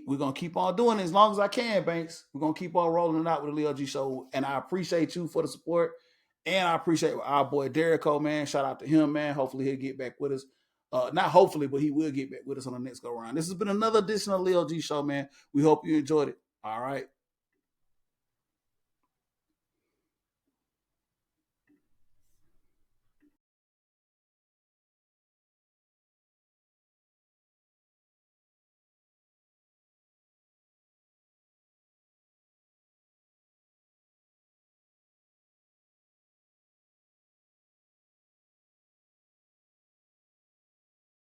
we're gonna keep on doing it as long as I can, Banks. We're gonna keep on rolling it out with the Leo G Show. And I appreciate you for the support. And I appreciate our boy Derico, man. Shout out to him, man. Hopefully he'll get back with us. Not hopefully, but he will get back with us on the next go around. This has been another edition of Leo G Show, man. We hope you enjoyed it. All right.